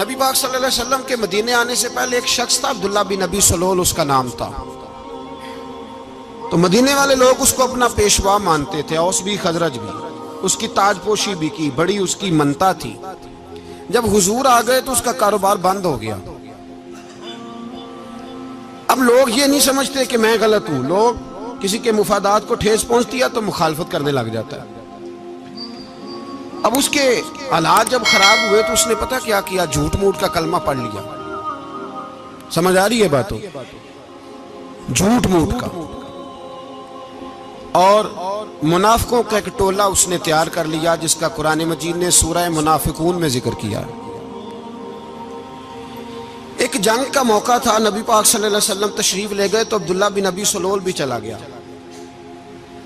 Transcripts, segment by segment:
نبی پاک صلی اللہ علیہ وسلم کے مدینے آنے سے پہلے ایک شخص تھا، عبداللہ بن ابی سلول اس کا نام تھا۔ تو مدینے والے لوگ اس کو اپنا پیشوا مانتے تھے، اوس بھی خزرج بھی، اس کی تاج پوشی بھی کی، بڑی اس کی منتا تھی۔ جب حضور آ گئے تو اس کا کاروبار بند ہو گیا۔ اب لوگ یہ نہیں سمجھتے کہ میں غلط ہوں، لوگ کسی کے مفادات کو ٹھیس پہنچتی ہے تو مخالفت کرنے لگ جاتا ہے۔ اب اس کے حالات جب خراب ہوئے تو اس نے پتہ کیا کیا، جھوٹ موٹ کا کلمہ پڑھ لیا۔ سمجھ آ رہی ہے باتوں؟ جھوٹ موٹ کا، اور منافقوں کا ایک ٹولہ اس نے تیار کر لیا جس کا قرآن مجید نے سورہ منافقون میں ذکر کیا۔ ایک جنگ کا موقع تھا، نبی پاک صلی اللہ علیہ وسلم تشریف لے گئے تو عبداللہ بن ابی سلول بھی چلا گیا۔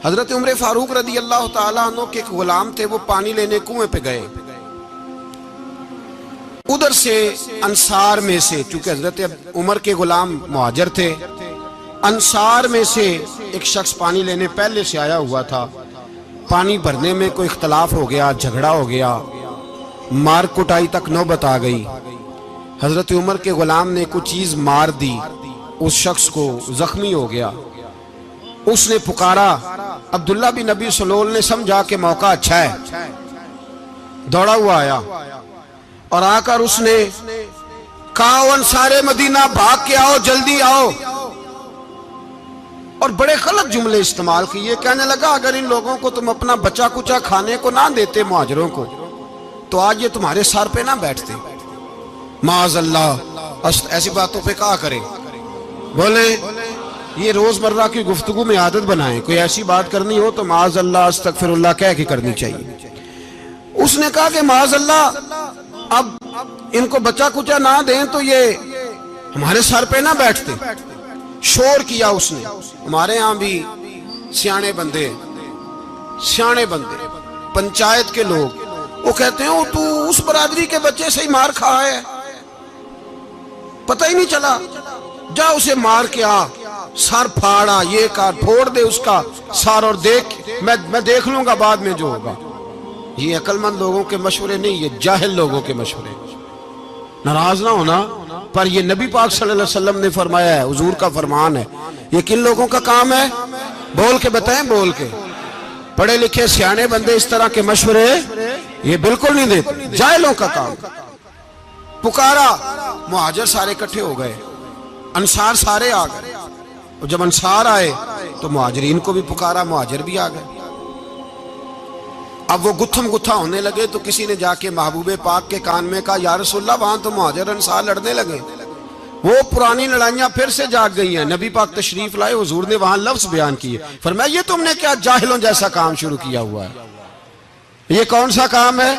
حضرت عمر فاروق رضی اللہ تعالیٰ عنہ کے ایک غلام تھے، وہ پانی لینے کنویں پہ گئے۔ ادھر سے انصار میں سے، چونکہ حضرت عمر کے غلام مہاجر تھے، انصار میں سے ایک شخص پانی لینے پہلے سے آیا ہوا تھا۔ پانی بھرنے میں کوئی اختلاف ہو گیا، جھگڑا ہو گیا، مار کٹائی تک نوبت آ گئی۔ حضرت عمر کے غلام نے کچھ چیز مار دی، اس شخص کو زخمی ہو گیا۔ اس نے پکارا، عبداللہ بن ابی سلول نے سمجھا کہ موقع اچھا ہے، دوڑا ہوا آیا اور آ کر اس نے کہا، انصار مدینہ بھاگ کے آؤ، جلدی آؤ، اور بڑے غلط جملے استعمال کیے۔ کہنے لگا اگر ان لوگوں کو تم اپنا بچا کچا کھانے کو نہ دیتے مہاجروں کو تو آج یہ تمہارے سر پہ نہ بیٹھتے۔ معاذ اللہ، ایسی باتوں پہ کہا کرے، بولے یہ روزمرہ کی گفتگو میں عادت بنائیں، کوئی ایسی بات کرنی ہو تو معاذ اللہ استغفر اللہ کہہ کے کرنی چاہیے۔ اس نے کہا کہ معاذ اللہ اب ان کو بچا کچا نہ دیں تو یہ ہمارے سر پہ نہ بیٹھتے۔ شور کیا اس نے۔ ہمارے ہاں بھی سیانے بندے پنچایت کے لوگ وہ کہتے ہیں تو اس برادری کے بچے سے ہی مار کھا ہے، پتہ ہی نہیں چلا، جا اسے مار کے آ، سر پھاڑا، یہ کار پھوڑ دے اس کا سر، اور دیکھ میں دیکھ لوں گا بعد میں جو ہوگا۔ یہ عقل مند لوگوں کے مشورے نہیں، یہ جاہل لوگوں کے مشورے۔ ناراض نہ ہونا، پر یہ نبی پاک صلی اللہ علیہ وسلم نے فرمایا ہے، حضور کا فرمان ہے۔ یہ کن لوگوں کا کام ہے؟ بول کے بتائیں، بول کے۔ پڑھے لکھے سیانے بندے اس طرح کے مشورے یہ بالکل نہیں دیتے، جاہلوں کا کام۔ پکارا، مہاجر سارے اکٹھے ہو گئے، انصار سارے آ گئے، اور جب انصار آئے تو مہاجرین کو بھی پکارا، مہاجر بھی آ گئے۔ اب وہ گتھم گتھا ہونے لگے تو کسی نے جا کے محبوب پاک کے کان میں کہا، یا رسول اللہ وہاں تو مہاجر انصار لڑنے لگے، وہ پرانی لڑائیاں پھر سے جاگ گئی ہیں۔ نبی پاک تشریف لائے، حضور نے وہاں لفظ بیان کیے، فرمایا یہ تم نے کیا جاہلوں جیسا کام شروع کیا ہوا ہے؟ یہ کون سا کام ہے؟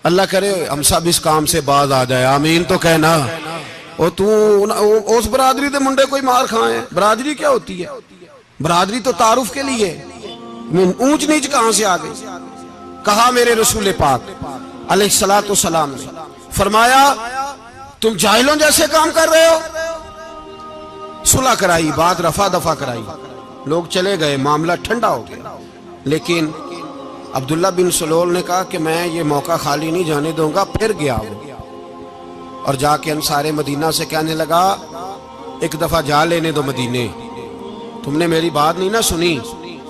اللہ کرے ہم سب اس کام سے باز آ جائے، آمین تو کہنا۔ اور تو اس برادری دے منڈے کوئی مار کھائیں، برادری کیا ہوتی ہے؟ برادری تو تعارف کے لیے، اونچ نیچ کہاں سے آ گئی؟ کہا میرے رسول پاک علیہ السلام نے فرمایا تم جاہلوں جیسے کام کر رہے ہو۔ صلح کرائی، بات رفع دفع کرائی، لوگ چلے گئے، معاملہ ٹھنڈا ہو گیا۔ لیکن عبداللہ بن سلول نے کہا کہ میں یہ موقع خالی نہیں جانے دوں گا۔ پھر گیا وہ اور جا کے انصار مدینہ سے کہنے لگا، ایک دفعہ جا لینے دو مدینے، تم نے میری بات نہیں نہ سنی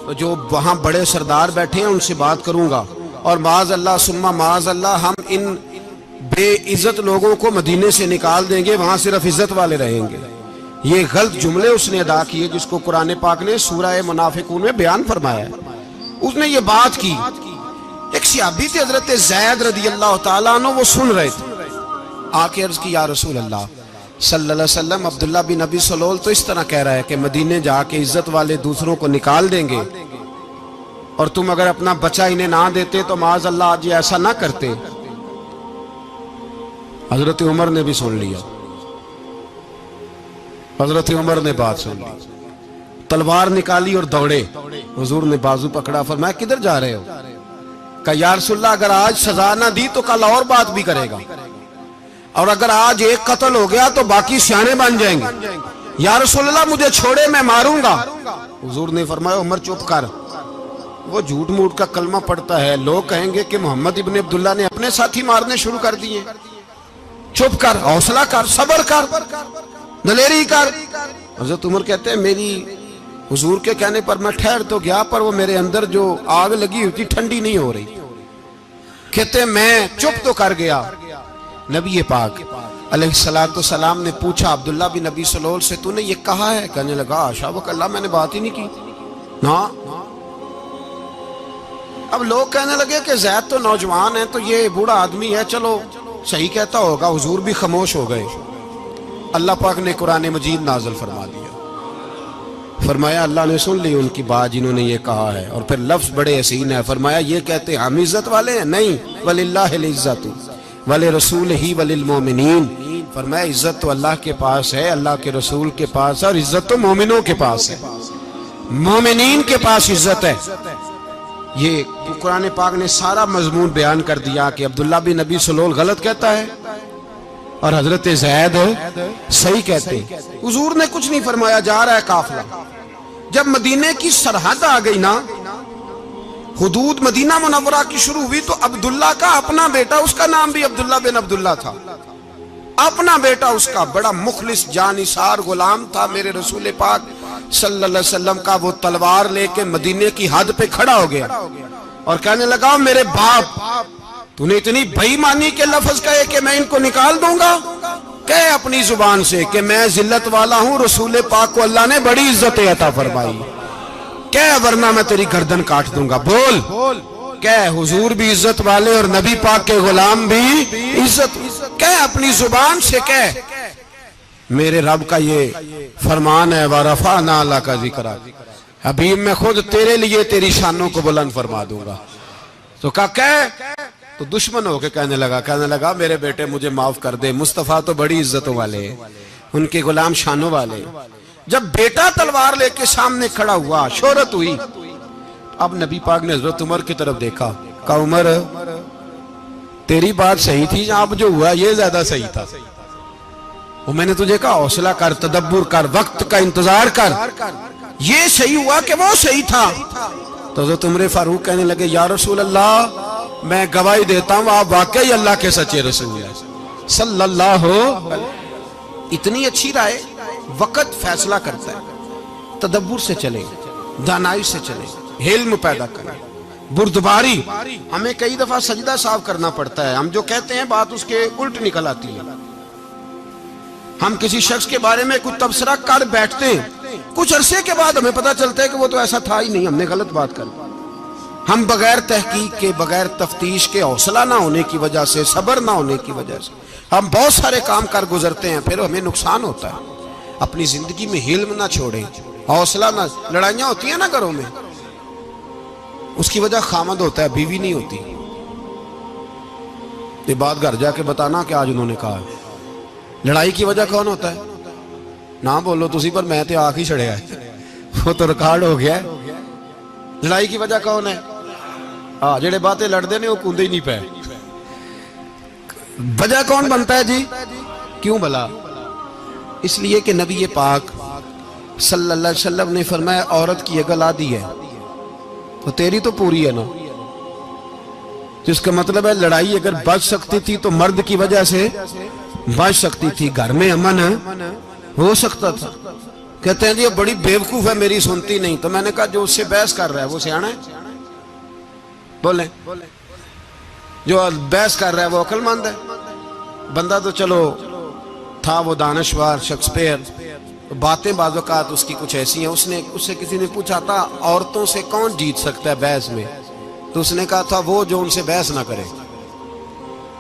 تو جو وہاں بڑے سردار بیٹھے ہیں ان سے بات کروں گا، اور معاذ اللہ ثم معاذ اللہ ہم ان بے عزت لوگوں کو مدینے سے نکال دیں گے، وہاں صرف عزت والے رہیں گے۔ یہ غلط جملے اس نے ادا کیے جس کو قرآن پاک نے سورہ منافقون میں بیان فرمایا ہے۔ اس نے یہ بات کی۔ ایک صحابی تھے حضرت زید رضی اللہ تعالیٰ عنہ، وہ سن رہے تھے، آ کے عرض کی، یا رسول اللہ صلی اللہ علیہ وسلم عبداللہ بن ابی سلول تو اس طرح کہہ رہا ہے کہ مدینے جا کے عزت والے دوسروں کو نکال دیں گے، اور تم اگر اپنا بچہ انہیں نہ دیتے تو معاذ اللہ آج یہ ایسا نہ کرتے۔ حضرت عمر نے بھی سن لیا، حضرت عمر نے بات سن لی، تلوار نکالی اور دوڑے۔ حضور نے بازو پکڑا، فرمایا کدھر جا رہے ہو؟ کہا یا رسول اللہ اگر آج سزا نہ دی تو کل اور بات بھی کرے گا، اور اگر آج ایک قتل ہو گیا تو باقی سیانے بن جائیں گے۔ یا رسول اللہ مجھے چھوڑے، میں ماروں گا۔ حضور نے فرمایا عمر چپ کر، وہ جھوٹ موٹ کا کلمہ پڑھتا ہے، لوگ کہیں گے کہ محمد ابن عبداللہ نے اپنے ساتھی مارنے شروع کر دیے۔ چپ کر، حوصلہ کر، صبر کر، دلیری کر۔ حضرت عمر کہتے ہیں میری حضور کے کہنے پر میں ٹھہر تو گیا، پر وہ میرے اندر جو آگ لگی ہوئی تھی ٹھنڈی نہیں ہو رہی۔ کہتے ہیں میں چپ تو کر گیا۔ نبی پاک علیہ السلام نے پوچھا عبداللہ بن نبی سلول سے تو نے یہ کہا ہے؟ کہنے لگا حاشا وکلا میں نے بات ہی نہیں کی نا۔ اب لوگ کہنے لگے کہ زید تو نوجوان ہے تو یہ بوڑھا آدمی ہے، چلو صحیح کہتا ہوگا۔ حضور بھی خاموش ہو گئے۔ اللہ پاک نے قرآن مجید نازل فرما دیا، فرمایا اللہ نے سن لی ان کی بات جنہوں نے یہ کہا ہے، اور پھر لفظ بڑے حسین ہے، فرمایا یہ کہتے ہیں ہم عزت والے ہیں؟ نہیں، وَلِلَّهِ الْعِزَّةُ وَلِرَسُولِهِ وَلِلْمُؤْمِنِينَ، فرمایا عزت تو اللہ کے پاس ہے، اللہ کے رسول کے پاس ہے، اور عزت تو مومنوں کے پاس ہے، مومنین کے پاس عزت ہے۔ یہ قرآن پاک نے سارا مضمون بیان کر دیا کہ عبداللہ بن نبی سلول غلط کہتا ہے اور حضرت زید صحیح کہتے ہیں۔ حضور نے کچھ نہیں فرمایا، جا رہا ہے قافلہ۔ جب مدینے کی سرحد آ گئی نا، حدود مدینہ منورہ کی شروع ہوئی، تو عبداللہ کا اپنا بیٹا، اس کا نام بھی عبداللہ بن عبداللہ تھا، اپنا بیٹا اس کا بڑا مخلص جانثار غلام تھا میرے رسول پاک صلی اللہ علیہ وسلم کا، وہ تلوار لے کے مدینے کی حد پہ کھڑا ہو گیا اور کہنے لگا میرے باپ تو نے اتنی بے ایمانی کے لفظ کہے کہ میں ان کو نکال دوں گا؟ کہے اپنی زبان سے کہ میں ذلت والا ہوں، رسول پاک کو اللہ نے بڑی عزت عطا فرمائی، کہے ورنہ میں تیری گردن کاٹ دوں گا۔ بول، کہے حضور بھی عزت والے اور نبی پاک کے غلام بھی عزت، کہے اپنی زبان سے، کہے میرے رب کا یہ فرمان ہے وَرَفَعْنَا لَكَ ذِكْرَكَ، حبیب میں خود تیرے لیے تیری شانوں کو بلند فرما دوں گا۔ تو کہا تو دشمن ہو کے کہنے لگا میرے بیٹے مجھے معاف کر دے، مصطفیٰ تو بڑی عزتوں والے ہیں، ان کے غلام شانوں والے۔ جب بیٹا تلوار لے کے سامنے کھڑا ہوا، شہرت ہوئی، اب نبی پاک نے حضرت عمر کی طرف دیکھا، کہا عمر تیری بات صحیح تھی، اب جو ہوا یہ زیادہ صحیح تھا، وہ میں نے تجھے کہا حوصلہ کر، تدبر کر، وقت کا انتظار کر، یہ صحیح ہوا کہ وہ صحیح تھا۔ تو حضرت عمر فاروق کہنے لگے یا رسول اللہ میں گواہی دیتا ہوں آپ واقعی اللہ کے سچے رسول ہیں صلی اللہ علیہ۔ اتنی اچھی رائے، وقت فیصلہ کرتا ہے، تدبر سے چلے، دانائی سے چلے، علم پیدا کریں، بردباری۔ ہمیں کئی دفعہ سجدہ صاف کرنا پڑتا ہے، ہم جو کہتے ہیں بات اس کے الٹ نکل آتی ہے۔ ہم کسی شخص کے بارے میں کچھ تبصرہ کر بیٹھتے ہیں، کچھ عرصے کے بعد ہمیں پتہ چلتا ہے کہ وہ تو ایسا تھا ہی نہیں، ہم نے غلط بات کر۔ ہم بغیر تحقیق کے، بغیر تفتیش کے، حوصلہ نہ ہونے کی وجہ سے، صبر نہ ہونے کی وجہ سے ہم بہت سارے کام کر گزرتے ہیں، پھر ہمیں نقصان ہوتا ہے۔ اپنی زندگی میں حلم نہ چھوڑیں، حوصلہ نہ، لڑائیاں ہوتی ہیں نا گھروں میں، اس کی وجہ خامد ہوتا ہے، بیوی نہیں ہوتی۔ یہ بات گھر جا کے بتانا کہ آج انہوں نے کہا ہے۔ لڑائی کی وجہ کون ہوتا ہے؟ نہ بولو تسی، پر میں تے آنکھ ہی چھڑے ہے، وہ تو ریکارڈ ہو گیا ہے۔ لڑائی کی وجہ کون ہے؟ جڑے باتیں لڑتے ہیں وہ کندے ہی نہیں پے۔ وجہ کون بنتا ہے جی؟ کیوں بلا؟ اس لیے کہ نبی پاک صلی اللہ علیہ وسلم نے فرمایا عورت کی عقل آدھی ہے تو تیری تو پوری ہے نا، جس کا مطلب ہے لڑائی اگر بچ سکتی تھی تو مرد کی وجہ سے بچ سکتی تھی، گھر میں امن ہو سکتا تھا۔ کہتے ہیں جی بڑی بیوقوف ہے میری سنتی نہیں، تو میں نے کہا جو اس سے بحث کر رہا ہے وہ سیانا ہے؟ بولیں، جو بحث کر رہا ہے وہ عقل مند ہے؟ بندہ تو چلو تھا وہ دانشور شیکسپیئر، باتیں بعض اوقات اس کی کچھ ایسی ہیں۔ اس سے کسی نے پوچھا تھا عورتوں سے کون جیت سکتا ہے بحث میں، تو اس نے کہا تھا وہ جو ان سے بحث نہ کرے،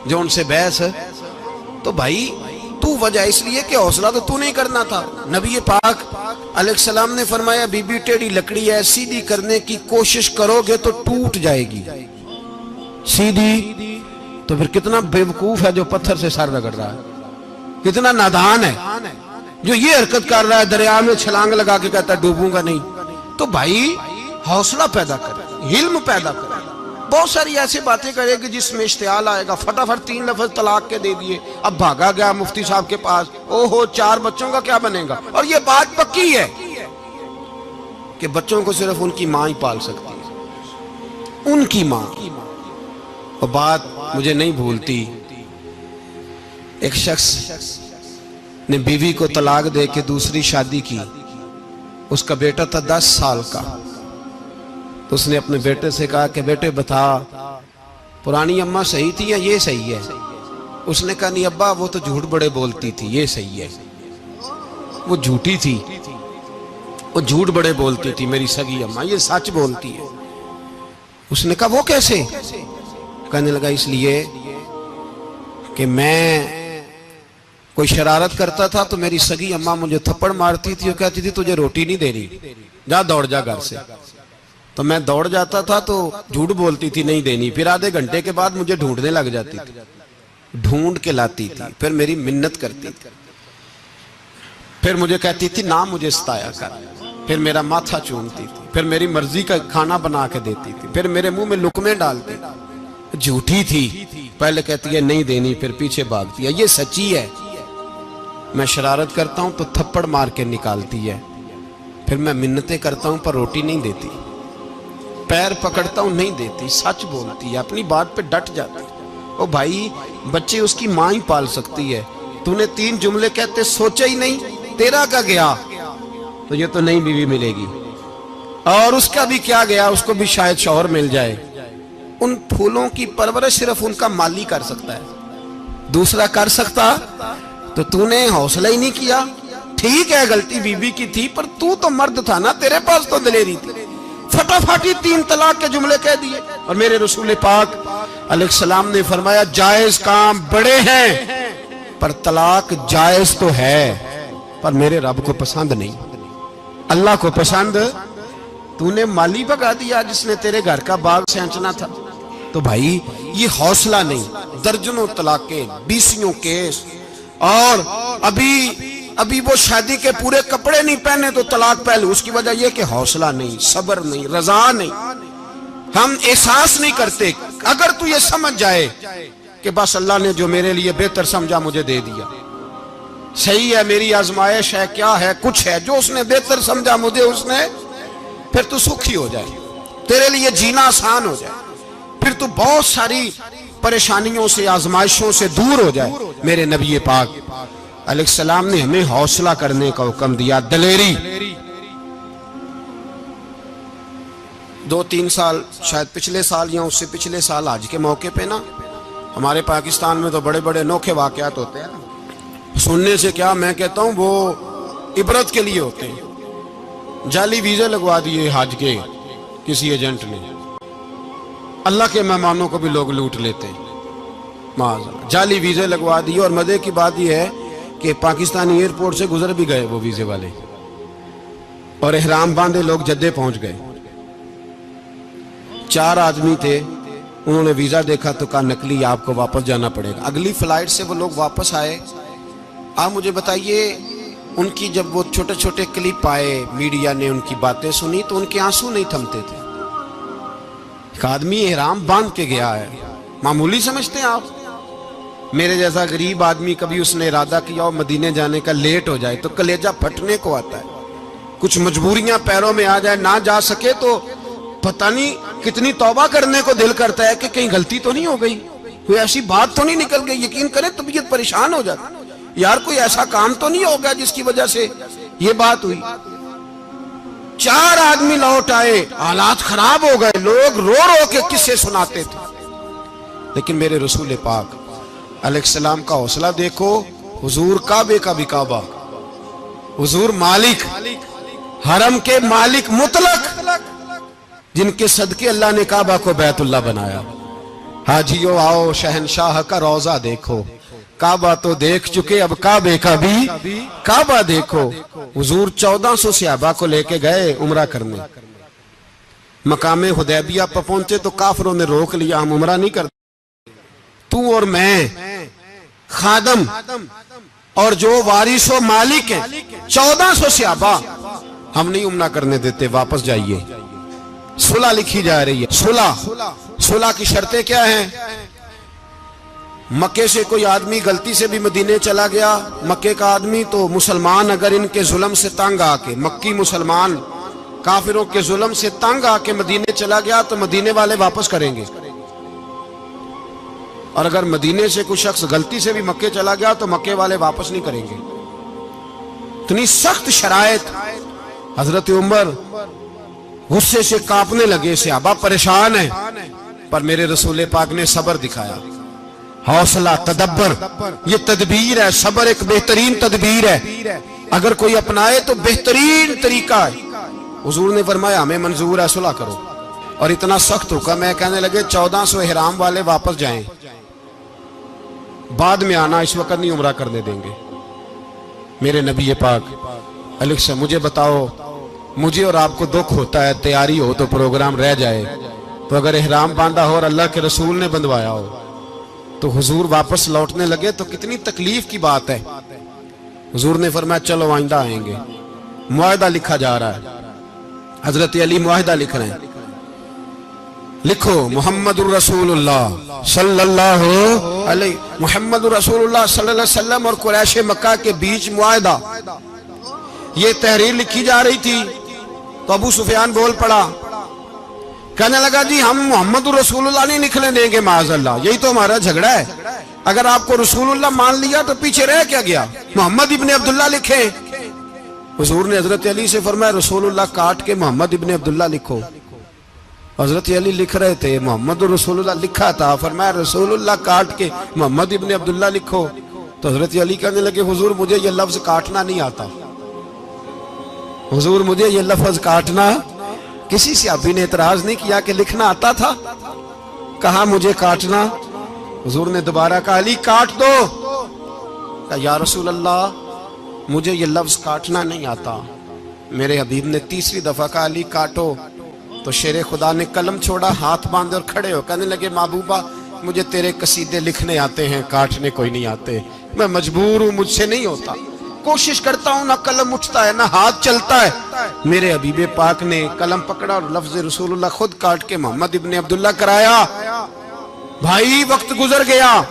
جو ان سے بحث۔ تو بھائی تو وجہ اس لیے کہ حوصلہ تو نہیں کرنا تھا۔ نبی پاک علیہ السلام نے فرمایا بی بی ٹیڑھی لکڑی ہے، سیدھی کرنے کی کوشش کرو گے تو ٹوٹ جائے گی، سیدھی۔ تو پھر کتنا بیوقوف ہے جو پتھر سے سر رگڑ رہا ہے، کتنا نادان ہے جو یہ حرکت کر رہا ہے، دریا میں چھلانگ لگا کے کہتا ہے ڈوبوں گا نہیں۔ تو بھائی حوصلہ پیدا کرے، علم پیدا کرے۔ بہت ساری ایسی باتیں کرے گی جس میں اشتعال آئے گا، فٹافٹ 3 لفظ طلاق کے دے دیے، اب بھاگا گیا مفتی صاحب کے پاس، اوہو 4 بچوں کا کیا بنے گا؟ اور یہ بات پکی ہے کہ بچوں کو صرف ان کی ماں ہی پال سکتی ہے، ان کی ماں۔ اور بات مجھے نہیں بھولتی، ایک شخص نے بیوی کو طلاق دے کے دوسری شادی کی. اس کا بیٹا تھا 10 سال کا. تو اس نے اپنے بیٹے سے کہا کہ بیٹے بتا پرانی اماں صحیح تھی یا یہ صحیح ہے؟ اس نے کہا نہیں ابا وہ تو جھوٹ بڑے بولتی تھی، یہ صحیح ہے. وہ جھوٹی تھی، وہ جھوٹ بڑے بولتی تھی میری سگی اماں، یہ سچ بولتی ہے. اس نے کہا وہ کیسے؟ کہنے لگا اس لیے کہ میں کوئی شرارت کرتا تھا تو میری سگی اماں مجھے تھپڑ مارتی تھی اور کہتی تھی تجھے روٹی نہیں دے رہی، جا دوڑ جا گھر سے. تو میں دوڑ جاتا تھا تو جھوٹ بولتی تھی نہیں دینی، پھر آدھے گھنٹے کے بعد مجھے ڈھونڈنے لگ جاتی تھی، ڈھونڈ کے لاتی تھی، پھر میری منت کرتی تھی، پھر مجھے کہتی تھی نہ مجھے ستایا کر، پھر میرا ماتھا چومتی تھی، پھر میری مرضی کا کھانا بنا کے دیتی تھی، پھر میرے منہ میں لقمے ڈالتی تھی. جھوٹی تھی، پہلے کہتی ہے نہیں دینی پھر پیچھے بھاگتی ہے. یہ سچی ہے، میں شرارت کرتا ہوں تو تھپڑ مار کے نکالتی ہے، پھر میں منتیں کرتا ہوں پر روٹی نہیں دیتی، پیر پکڑتا ہوں نہیں دیتی. سچ بولتی ہے، اپنی بات پہ ڈٹ جاتی. او بھائی بچے اس کی ماں ہی پال سکتی ہے، تو نے 3 جملے کہتے سوچا ہی نہیں، تیرا کا گیا تو یہ تو نئی بیوی ملے گی، اور اس کا بھی کیا گیا، اس کو بھی شاید شوہر مل جائے. ان پھولوں کی پرورش صرف ان کا مالی کر سکتا ہے، دوسرا کر سکتا تو نے حوصلہ ہی نہیں کیا. ٹھیک ہے غلطی بیوی کی تھی پر تو مرد تھا نا، تیرے پاس تو دلیری تھی. فٹافٹی 3 طلاق کے جملے کہہ دیے. اور میرے رسول پاک علیہ السلام نے فرمایا جائز کام بڑے ہیں پر طلاق جائز تو ہے پر میرے رب کو پسند نہیں، اللہ کو پسند. تو نے مالی بگا دیا جس نے تیرے گھر کا باغ سینچنا تھا. تو بھائی یہ حوصلہ نہیں، درجنوں طلاقیں، 20 کیس، اور ابھی وہ شادی کے پورے کپڑے نہیں پہنے تو طلاق پہلے. اس کی وجہ یہ کہ حوصلہ نہیں، صبر نہیں، رضا نہیں، ہم احساس نہیں کرتے. اگر تو یہ سمجھ جائے کہ بس اللہ نے جو میرے لیے بہتر سمجھا مجھے دے دیا، صحیح ہے میری آزمائش ہے کیا ہے کچھ ہے، جو اس نے بہتر سمجھا مجھے اس نے، پھر تو سکھی ہو جائے، تیرے لیے جینا آسان ہو جائے، پھر تو بہت ساری پریشانیوں سے آزمائشوں سے دور ہو جائے. میرے نبی پاک علیہ السلام نے ہمیں حوصلہ کرنے کا حکم دیا، دلیری. 2-3 سال شاید پچھلے سال یا اس سے پچھلے سال حج کے موقع پہ نا ہمارے پاکستان میں تو بڑے بڑے انوکھے واقعات ہوتے ہیں. سننے سے کیا میں کہتا ہوں وہ عبرت کے لیے ہوتے ہیں. جعلی ویزے لگوا دیے حج کے کسی ایجنٹ نے، اللہ کے مہمانوں کو بھی لوگ لوٹ لیتے ہیں. جعلی ویزے لگوا دیے. اور مزے کی بات یہ ہے کہ پاکستانی ایئرپورٹ سے گزر بھی گئے وہ ویزے والے، اور احرام باندھے لوگ جدے پہنچ گئے. 4 آدمی تھے، انہوں نے ویزا دیکھا تو کہا نقلی آپ کو واپس جانا پڑے گا. اگلی فلائٹ سے وہ لوگ واپس آئے. آپ مجھے بتائیے ان کی جب وہ چھوٹے چھوٹے کلپ آئے، میڈیا نے ان کی باتیں سنی تو ان کے آنسو نہیں تھمتے تھے. ایک آدمی احرام باندھ کے گیا ہے، معمولی سمجھتے ہیں آپ؟ میرے جیسا غریب آدمی کبھی اس نے ارادہ کیا اور مدینے جانے کا لیٹ ہو جائے تو کلیجہ پھٹنے کو آتا ہے. کچھ مجبوریاں پیروں میں آ جائے، نہ جا سکے تو پتہ نہیں کتنی توبہ کرنے کو دل کرتا ہے کہ کہیں غلطی تو نہیں ہو گئی، کوئی ایسی بات تو نہیں نکل گئی. یقین کریں طبیعت پریشان ہو جاتی، یار کوئی ایسا کام تو نہیں ہوگا جس کی وجہ سے یہ بات ہوئی. 4 آدمی لوٹ آئے، حالات خراب ہو گئے، لوگ رو رو کے قصے سناتے تھے. لیکن میرے رسول پاک علیہ السلام کا حوصلہ دیکھو. حضور کعبے کا بھی کعبہ، حضور مالک، حرم کے مالک مطلق، جن کے صدقے اللہ نے کعبہ کو بیت اللہ بنایا. حاجیو آؤ شہنشاہ کا روضہ دیکھو، کعبہ تو دیکھ چکے اب کعبے کا بھی کعبہ دیکھو. حضور 1400 صحابہ کو لے کے گئے عمرہ کرنے. مقام حدیبیہ پر پہنچے تو کافروں نے روک لیا، ہم عمرہ نہیں کرتے. تو اور میں خادم اور جو وارث و مالک ہیں 1400 صحابہ، ہم نہیں عمرہ کرنے دیتے، واپس جائیے. صلح لکھی جا رہی ہے. صلح کی شرطیں کیا ہیں؟ مکے سے کوئی آدمی غلطی سے بھی مدینے چلا گیا، مکے کا آدمی، تو مسلمان اگر ان کے ظلم سے تنگ آ کے، مکی مسلمان کافروں کے ظلم سے تنگ آ کے مدینے چلا گیا تو مدینے والے واپس کریں گے. اور اگر مدینے سے کوئی شخص غلطی سے بھی مکے چلا گیا تو مکے والے واپس نہیں کریں گے. اتنی سخت شرائط. حضرت عمر غصے سے کانپنے لگے, صحابہ پریشان ہیں, پر میرے رسول پاک نے صبر دکھایا, حوصلہ, تدبر. یہ تدبیر ہے, صبر ایک بہترین تدبیر ہے, اگر کوئی اپنائے تو بہترین طریقہ ہے. حضور نے فرمایا ہمیں منظور ہے, صلح کرو. اور اتنا سخت حکم ہے, کہنے لگے 1400 احرام والے واپس جائیں, بعد میں آنا, اس وقت نہیں عمرہ کرنے دیں گے. میرے نبی پاک علیہ السلام, مجھے بتاؤ, مجھے اور آپ کو دکھ ہوتا ہے تیاری ہو تو پروگرام رہ جائے, تو اگر احرام باندھا ہو اور اللہ کے رسول نے بندھوایا ہو تو حضور واپس لوٹنے لگے تو کتنی تکلیف کی بات ہے. حضور نے فرمایا چلو آئندہ آئیں گے. معاہدہ لکھا جا رہا ہے, حضرت علی معاہدہ لکھ رہے ہیں, لکھو محمد الرسول اللہ صلی اللہ علیہ محمد الرسول اللہ صلی اللہ علیہ وسلم اور قریش مکہ کے بیچ معاہدہ. یہ تحریر لکھی جا رہی تھی تو ابو سفیان بول پڑا, کہنے لگا جی ہم محمد الرسول اللہ نہیں نکلنے دیں گے معاذ اللہ, یہی تو ہمارا جھگڑا ہے. اگر آپ کو رسول اللہ مان لیا تو پیچھے رہ کیا گیا, محمد ابن عبداللہ لکھیں. حضور نے حضرت علی سے فرمایا رسول اللہ کاٹ کے محمد ابن عبداللہ لکھو. حضرت علی لکھ رہے تھے, محمد رسول اللہ لکھا تھا, فرمایا رسول اللہ کاٹ کے محمد ابن عبداللہ لکھو. تو حضرت علی کہنے لگے حضور مجھے یہ لفظ کاٹنا نہیں آتا, حضور مجھے یہ لفظ کاٹنا. کسی صحابی نے اعتراض نہیں کیا کہ لکھنا آتا تھا, کہا مجھے کاٹنا. حضور نے دوبارہ کہا علی کاٹ دو. کہا یا رسول اللہ مجھے یہ لفظ کاٹنا نہیں آتا. میرے حبیب نے تیسری دفعہ کہا علی کاٹو. تو شیر خدا نے قلم چھوڑا, ہاتھ باندھے اور کھڑے ہو کہنے لگے محبوبہ مجھے تیرے قصیدے لکھنے آتے ہیں, کاٹنے کوئی نہیں آتے. میں مجبور ہوں, مجھ سے نہیں ہوتا, کوشش کرتا ہوں, نہ قلم اٹھتا ہے نہ ہاتھ چلتا ہے. میرے حبیب پاک نے قلم پکڑا اور لفظ رسول اللہ خود کاٹ کے محمد ابن عبداللہ کرایا. بھائی وقت گزر گیا,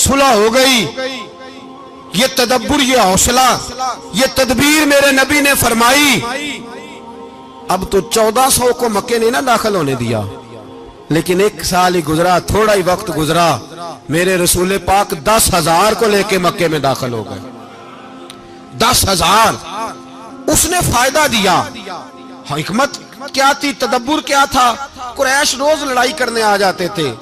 صلح ہو گئی. یہ تدبر, یہ حوصلہ, یہ تدبیر میرے نبی نے فرمائی. اب تو 1400 کو مکے نے نہ داخل ہونے دیا, لیکن ایک سال ہی گزرا, تھوڑا ہی وقت گزرا, میرے رسول پاک 10,000 کو لے کے مکے میں داخل ہو گئے. 10,000. اس نے فائدہ دیا. حکمت کیا تھی, تدبر کیا تھا؟ قریش روز لڑائی کرنے آ جاتے تھے,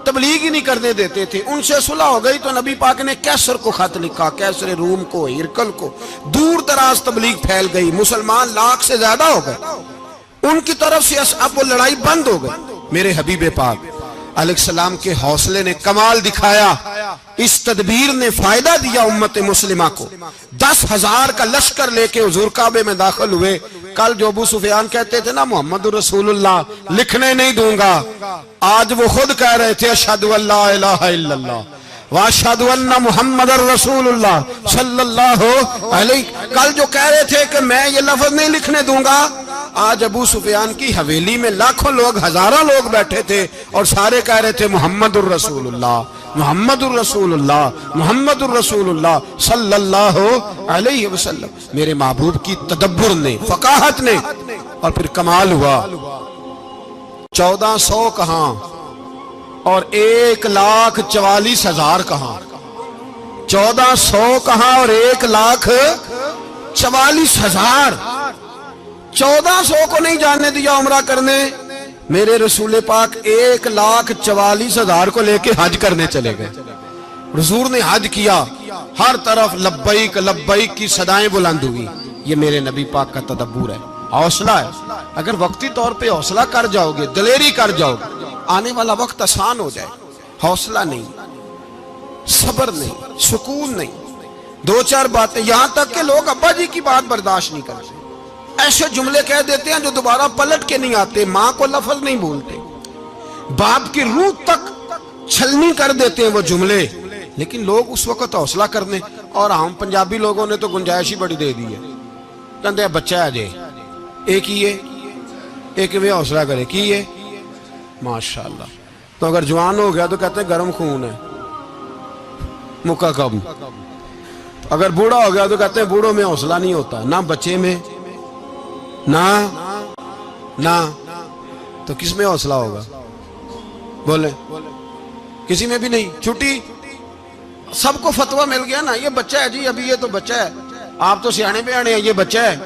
تبلیغ ہی نہیں کرنے دیتے تھے. ان سے صلح ہو گئی تو نبی پاک نے کیسر کو خط لکھا, کیسر روم کو, ہرکل کو. دور دراز تبلیغ پھیل گئی, مسلمان 100,000 سے زیادہ ہو گئے. ان کی طرف سے اب وہ لڑائی بند ہو گئی. میرے حبیب پاک علیہ السلام کے حوصلے نے کمال دکھایا, اس تدبیر نے فائدہ دیا امت مسلمہ کو. 10,000 کا لشکر لے کے حضور کعبے میں داخل ہوئے. کل جو ابو سفیان کہتے تھے نا محمد رسول اللہ لکھنے نہیں دوں گا, آج وہ خود کہہ رہے تھے اشہدو ان لا الہ الا اللہ واشہدو ان محمد رسول اللہ صلی اللہ علیہ. کل جو کہہ رہے تھے کہ میں یہ لفظ نہیں لکھنے دوں گا, آج ابو سفیان کی حویلی میں لاکھوں لوگ, ہزاروں لوگ بیٹھے تھے اور سارے کہہ رہے تھے محمد الرسول اللہ محمد الرسول اللہ محمد الرسول اللہ صلی اللہ علیہ وسلم. میرے محبوب کی تدبر نے, فقاہت نے, اور پھر کمال ہوا. 1400 کہاں اور 1,44,000 کہاں, 1400 کہاں اور 1,44,000. 1400 کو نہیں جانے دیا عمرہ کرنے. میرے رسول پاک 1,44,000 کو لے کے حج کرنے چلے گئے. حضور نے حج کیا, ہر طرف لبیک لبیک کی صدائیں بلند ہوئی. یہ میرے نبی پاک کا تدبر ہے, حوصلہ ہے. اگر وقتی طور پہ حوصلہ کر جاؤ گے, دلیری کر جاؤ گے, آنے والا وقت آسان ہو جائے. حوصلہ نہیں, صبر نہیں, سکون نہیں, 2-4 باتیں, یہاں تک کہ لوگ ابا جی کی بات برداشت نہیں کرتے, ایسے جملے کہہ دیتے ہیں جو دوبارہ پلٹ کے نہیں آتے. ماں کو لفظ نہیں بولتے, باپ کی روح تک چھلنی کر دیتے ہیں وہ جملے. لیکن لوگ اس وقت حوصلہ کرنے, اور ہم پنجابی لوگوں نے تو گنجائش ہی بڑی دے دی ہے. کہتے ہیں بچہ ہے جے, ایک ہی ہے, ایک بھی حوصلہ کرے کی ہے ماشاءاللہ. تو اگر جوان ہو گیا تو کہتے ہیں گرم خون ہے, مکہ کب. اگر بوڑھا ہو گیا تو کہتے ہیں بوڑھوں میں حوصلہ نہیں ہوتا, نہ بچے میں نہ تو کس میں حوصلہ ہوگا؟ بولے کسی میں بھی نہیں. چھٹی سب کو فتوا مل گیا نا, یہ بچہ ہے جی, ابھی یہ تو بچہ ہے, آپ تو سیانے بیانے ہیں, یہ بچہ ہے.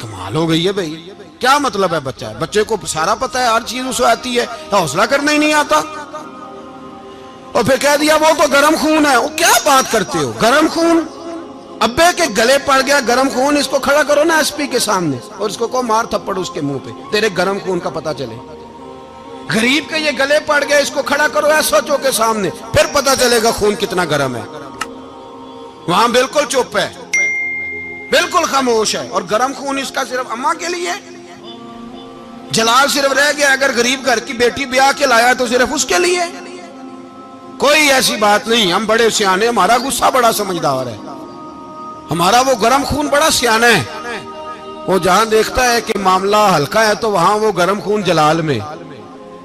کمال ہو گئی ہے بھائی. کیا مطلب ہے بچہ ہے؟ بچے کو سارا پتہ ہے, ہر چیز اسے آتی ہے, حوصلہ کرنا ہی نہیں آتا. اور پھر کہہ دیا وہ تو گرم خون ہے. وہ کیا بات کرتے ہو, گرم خون؟ ابے کے گلے پڑ گیا گرم خون, اس کو کھڑا کرو نا ایس پی کے سامنے اور اس کو مار تھپڑ اس کے منہ پہ, تیرے گرم خون کا پتہ چلے. غریب کے یہ گلے پڑ گئے, اس کو کھڑا کرو ایس او کے سامنے, پھر پتہ چلے گا خون کتنا گرم ہے. وہاں بالکل چپ ہے, بالکل خاموش ہے. اور گرم خون اس کا صرف اماں کے لیے, جلال صرف رہ گیا اگر غریب گھر کی بیٹی بیاہ کے لایا تو صرف اس کے لیے. کوئی ایسی بات نہیں. ہم بڑے سیانے, ہمارا غصہ بڑا سمجھدار ہے, ہمارا وہ گرم خون بڑا سیانا ہے. وہ جہاں دیکھتا ہے کہ معاملہ ہلکا ہے تو وہاں وہ گرم خون جلال میں,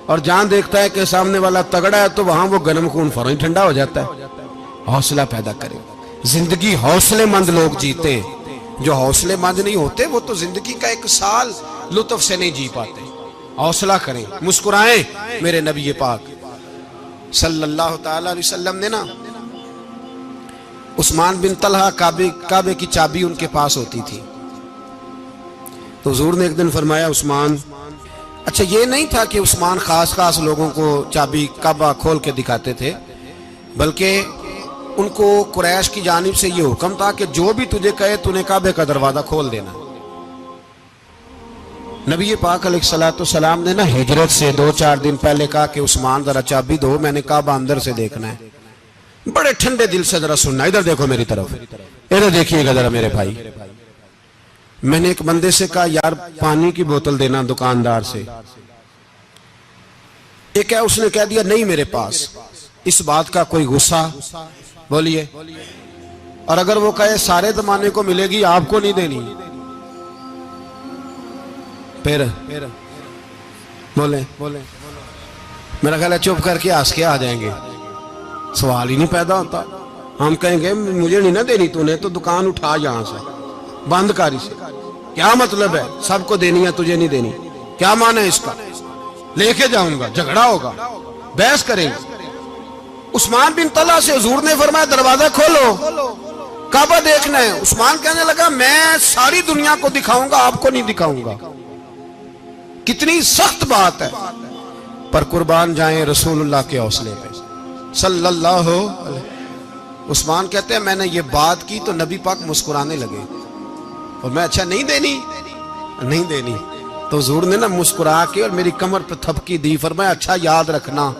اور جہاں دیکھتا ہے کہ سامنے والا تگڑا ہے تو وہاں وہ گرم خون فوراً ٹھنڈا ہو جاتا ہے. حوصلہ پیدا کرے. زندگی حوصلے مند لوگ جیتے ہیں, جو حوصلے مند نہیں ہوتے وہ تو زندگی کا ایک سال لطف سے نہیں جی پاتے. حوصلہ کریں, مسکرائیں. میرے نبی پاک صلی اللہ تعالی علیہ وسلم نے نا عثمان بن طلحہ, کعبے کی چابی ان کے پاس ہوتی تھی, تو حضور نے ایک دن فرمایا عثمان, اچھا یہ نہیں تھا کہ عثمان خاص لوگوں کو چابی کعبہ کھول کے دکھاتے تھے, بلکہ ان کو قریش کی جانب سے یہ حکم تھا کہ جو بھی تجھے کہے تو نے کعبے کا دروازہ کھول دینا. نبی پاک علیہ الصلوۃ والسلام نے نا ہجرت سے 2-4 دن پہلے کہا کہ عثمان ذرا چابی دو, میں نے کعبہ اندر سے دیکھنا ہے. بڑے ٹھنڈے دل سے ذرا سننا, ادھر دیکھو میری طرف, ادھر دیکھیے گا ذرا میرے بھائی. میں نے ایک بندے سے کہا یار پانی کی بوتل دینا دکاندار سے, ایک ہے اس نے کہہ دیا نہیں میرے پاس. اس بات کا کوئی غصہ بولیے, اور اگر وہ کہے سارے زمانے کو ملے گی آپ کو نہیں دینی, پھر بولے میرا خیال ہے چپ کر کے ہنس کے آ جائیں گے, سوال ہی نہیں پیدا ہوتا. ہم کہیں گے مجھے نہیں نہ دینی, تو نے تو دکان اٹھا یہاں سے, بند کاری سے. کیا مطلب ہے سب کو دینی ہے تجھے نہیں دینی, کیا معنی ہے اس کا؟ لے کے جاؤں گا, جھگڑا ہوگا, بحث کریں گے. عثمان بن طلحہ سے حضور نے فرمایا دروازہ کھولو, کعبہ دیکھنا ہے. عثمان کہنے لگا میں ساری دنیا کو دکھاؤں گا, آپ کو نہیں دکھاؤں گا. کتنی سخت بات ہے, پر قربان جائیں رسول اللہ کے حوصلے پہ صلی اللہ علیہ. عثمان کہتے ہیں میں نے یہ بات کی تو نبی پاک مسکرانے لگے, اور میں اچھا نہیں دینی, تو حضور نے نا مسکرا کے اور میری کمر پہ تھپکی دی, فرمایا اچھا یاد رکھنا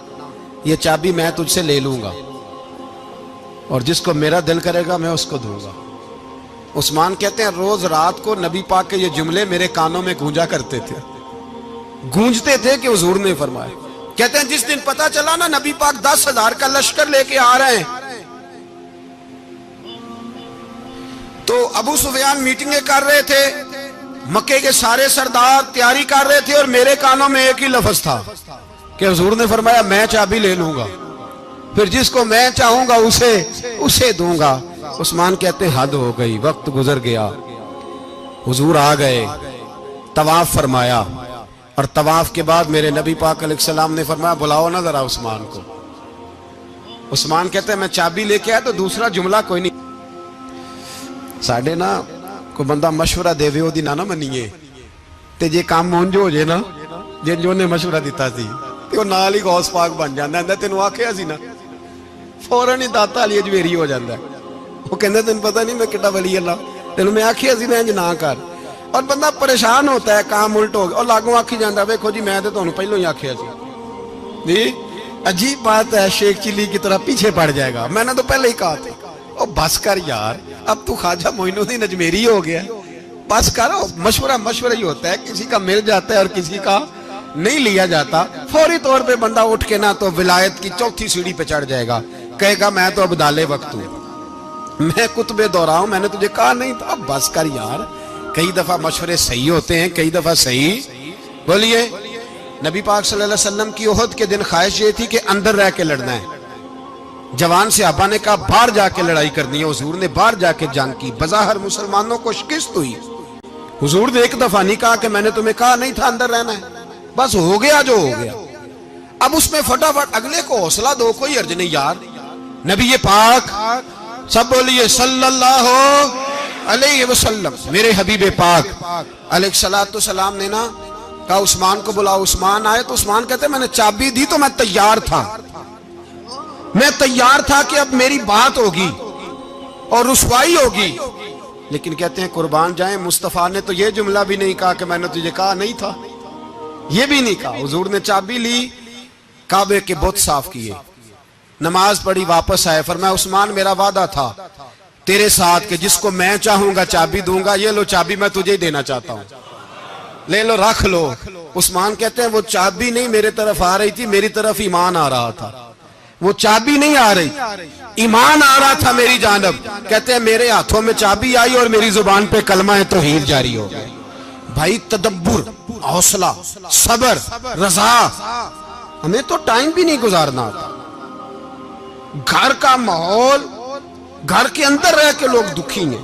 یہ چابی میں تجھ سے لے لوں گا, اور جس کو میرا دل کرے گا میں اس کو دوں گا. عثمان کہتے ہیں روز رات کو نبی پاک کے یہ جملے میرے کانوں میں گونجا کرتے تھے, گونجتے تھے کہ حضور نے فرمایا. کہتے ہیں جس دن پتہ چلا نا نبی پاک 10,000 کا لشکر لے کے آ رہے ہیں, تو ابو سفیان میٹنگیں کر رہے تھے, مکے کے سارے سردار تیاری کر رہے تھے, اور میرے کانوں میں ایک ہی لفظ تھا کہ حضور نے فرمایا میں چابی لے لوں گا, پھر جس کو میں چاہوں گا اسے دوں گا. عثمان کہتے ہیں حد ہو گئی, وقت گزر گیا, حضور آ گئے, طواف فرمایا, اور طواف کے بعد میرے نبی پاک علیہ السلام نے فرمایا بلاؤ نا ذرا عثمان کو. عثمان کہتے ہیں میں چابی لے کے آیا تو دوسرا جملہ کوئی نہیں. ساڑھے نا کوئی بندہ مشورہ دے وے دی نہ منیے, تے جے کام مونجو ہو جائے نا, جن جو نے مشورہ دیتا سی تے وہ نال ہی غوث پاک بن جاندا ہے. تینوں آکھیا سی نا فوراً ہی داتا علی اجمیری ہو جاندا ہے. وہ کہندے تینوں پتہ نہیں میں کڈا ولی اللہ, تینوں میں آکھیا سی نا انج نہ کر, اور بندہ پریشان ہوتا ہے, کام الٹ ہو گیا, اور لاگوں آکھی جاندا ویکھو جی میں تے تانوں پہلوں ہی آکھیا سی. جی عجیب بات ہے, شیخ چلی کی طرح پیچھے پڑ جائے گا, میں نے تو پہلے ہی کہا تھا. او بس کر یار, اب تو خواجہ معین الدین اجمیری ہو گیا, بس کرو. مشورہ ہی ہوتا ہے, کسی کا مل جاتا ہے اور کسی کا نہیں لیا جاتا. فوری طور پہ بندہ اٹھ کے نا تو ولایت کی 4تھی سیڑھی پہ چڑھ جائے گا, کہے گا میں تو اب دالے وقت ہوں, میں کتب دورہ ہوں, میں نے تجھے کہا نہیں تھا. اب بس کر یار, کئی دفعہ مشورے صحیح ہوتے ہیں, کئی دفعہ صحیح. بولیے نبی پاک صلی اللہ علیہ وسلم کی احد کے دن خواہش یہ تھی کہ اندر رہ کے لڑنا ہے. جوان صحابہ نے کہا باہر جا کے لڑائی کرنی ہے, حضور نے باہر جا کے جنگ کی. بظاہر مسلمانوں کو شکست ہوئی, حضور نے ایک دفعہ نہیں کہا کہ میں نے تمہیں کہا نہیں تھا اندر رہنا ہے, بس ہو گیا جو ہو گیا. اب اس میں فٹافٹ اگلے کو حوصلہ دو، کوئی عرض نہیں یار، نبی پاک سب بولیے صلی اللہ علیہ وسلم، میرے حبیب پاک علیہ السلام نے نا کہا عثمان کو بلاؤ۔ عثمان آئے تو عثمان کہتے ہیں میں نے چابی دی تو میں تیار تھا، میں تیار تھا کہ اب میری بات ہوگی اور رسوائی ہوگی، لیکن کہتے ہیں قربان جائیں مصطفیٰ نے تو یہ جملہ بھی نہیں کہا کہ میں نے تجھے کہا نہیں تھا، یہ بھی نہیں کہا۔ حضور نے چابی لی، کعبے کے بت صاف کیے، نماز پڑھی، واپس آئے، فرمایا عثمان میرا وعدہ تھا تیرے ساتھ کہ جس کو میں چاہوں گا چابی دوں گا، یہ لو چابی میں تجھے ہی دینا چاہتا ہوں، لے لو رکھ لو۔ عثمان کہتے ہیں وہ چابی نہیں میرے طرف آ رہی تھی، میری طرف ایمان آ رہا تھا، وہ چابی نہیں آ رہی، ایمان آ رہا تھا میری جانب۔ کہتے ہیں میرے ہاتھوں میں چابی آئی اور میری زبان پہ کلمہ توحید جاری ہو گئی۔ بھائی تدبر، حوصلہ، صبر، رضا، ہمیں تو ٹائم بھی نہیں گزارنا آتا۔ گھر کا ماحول، گھر کے اندر رہ کے لوگ دکھی ہیں،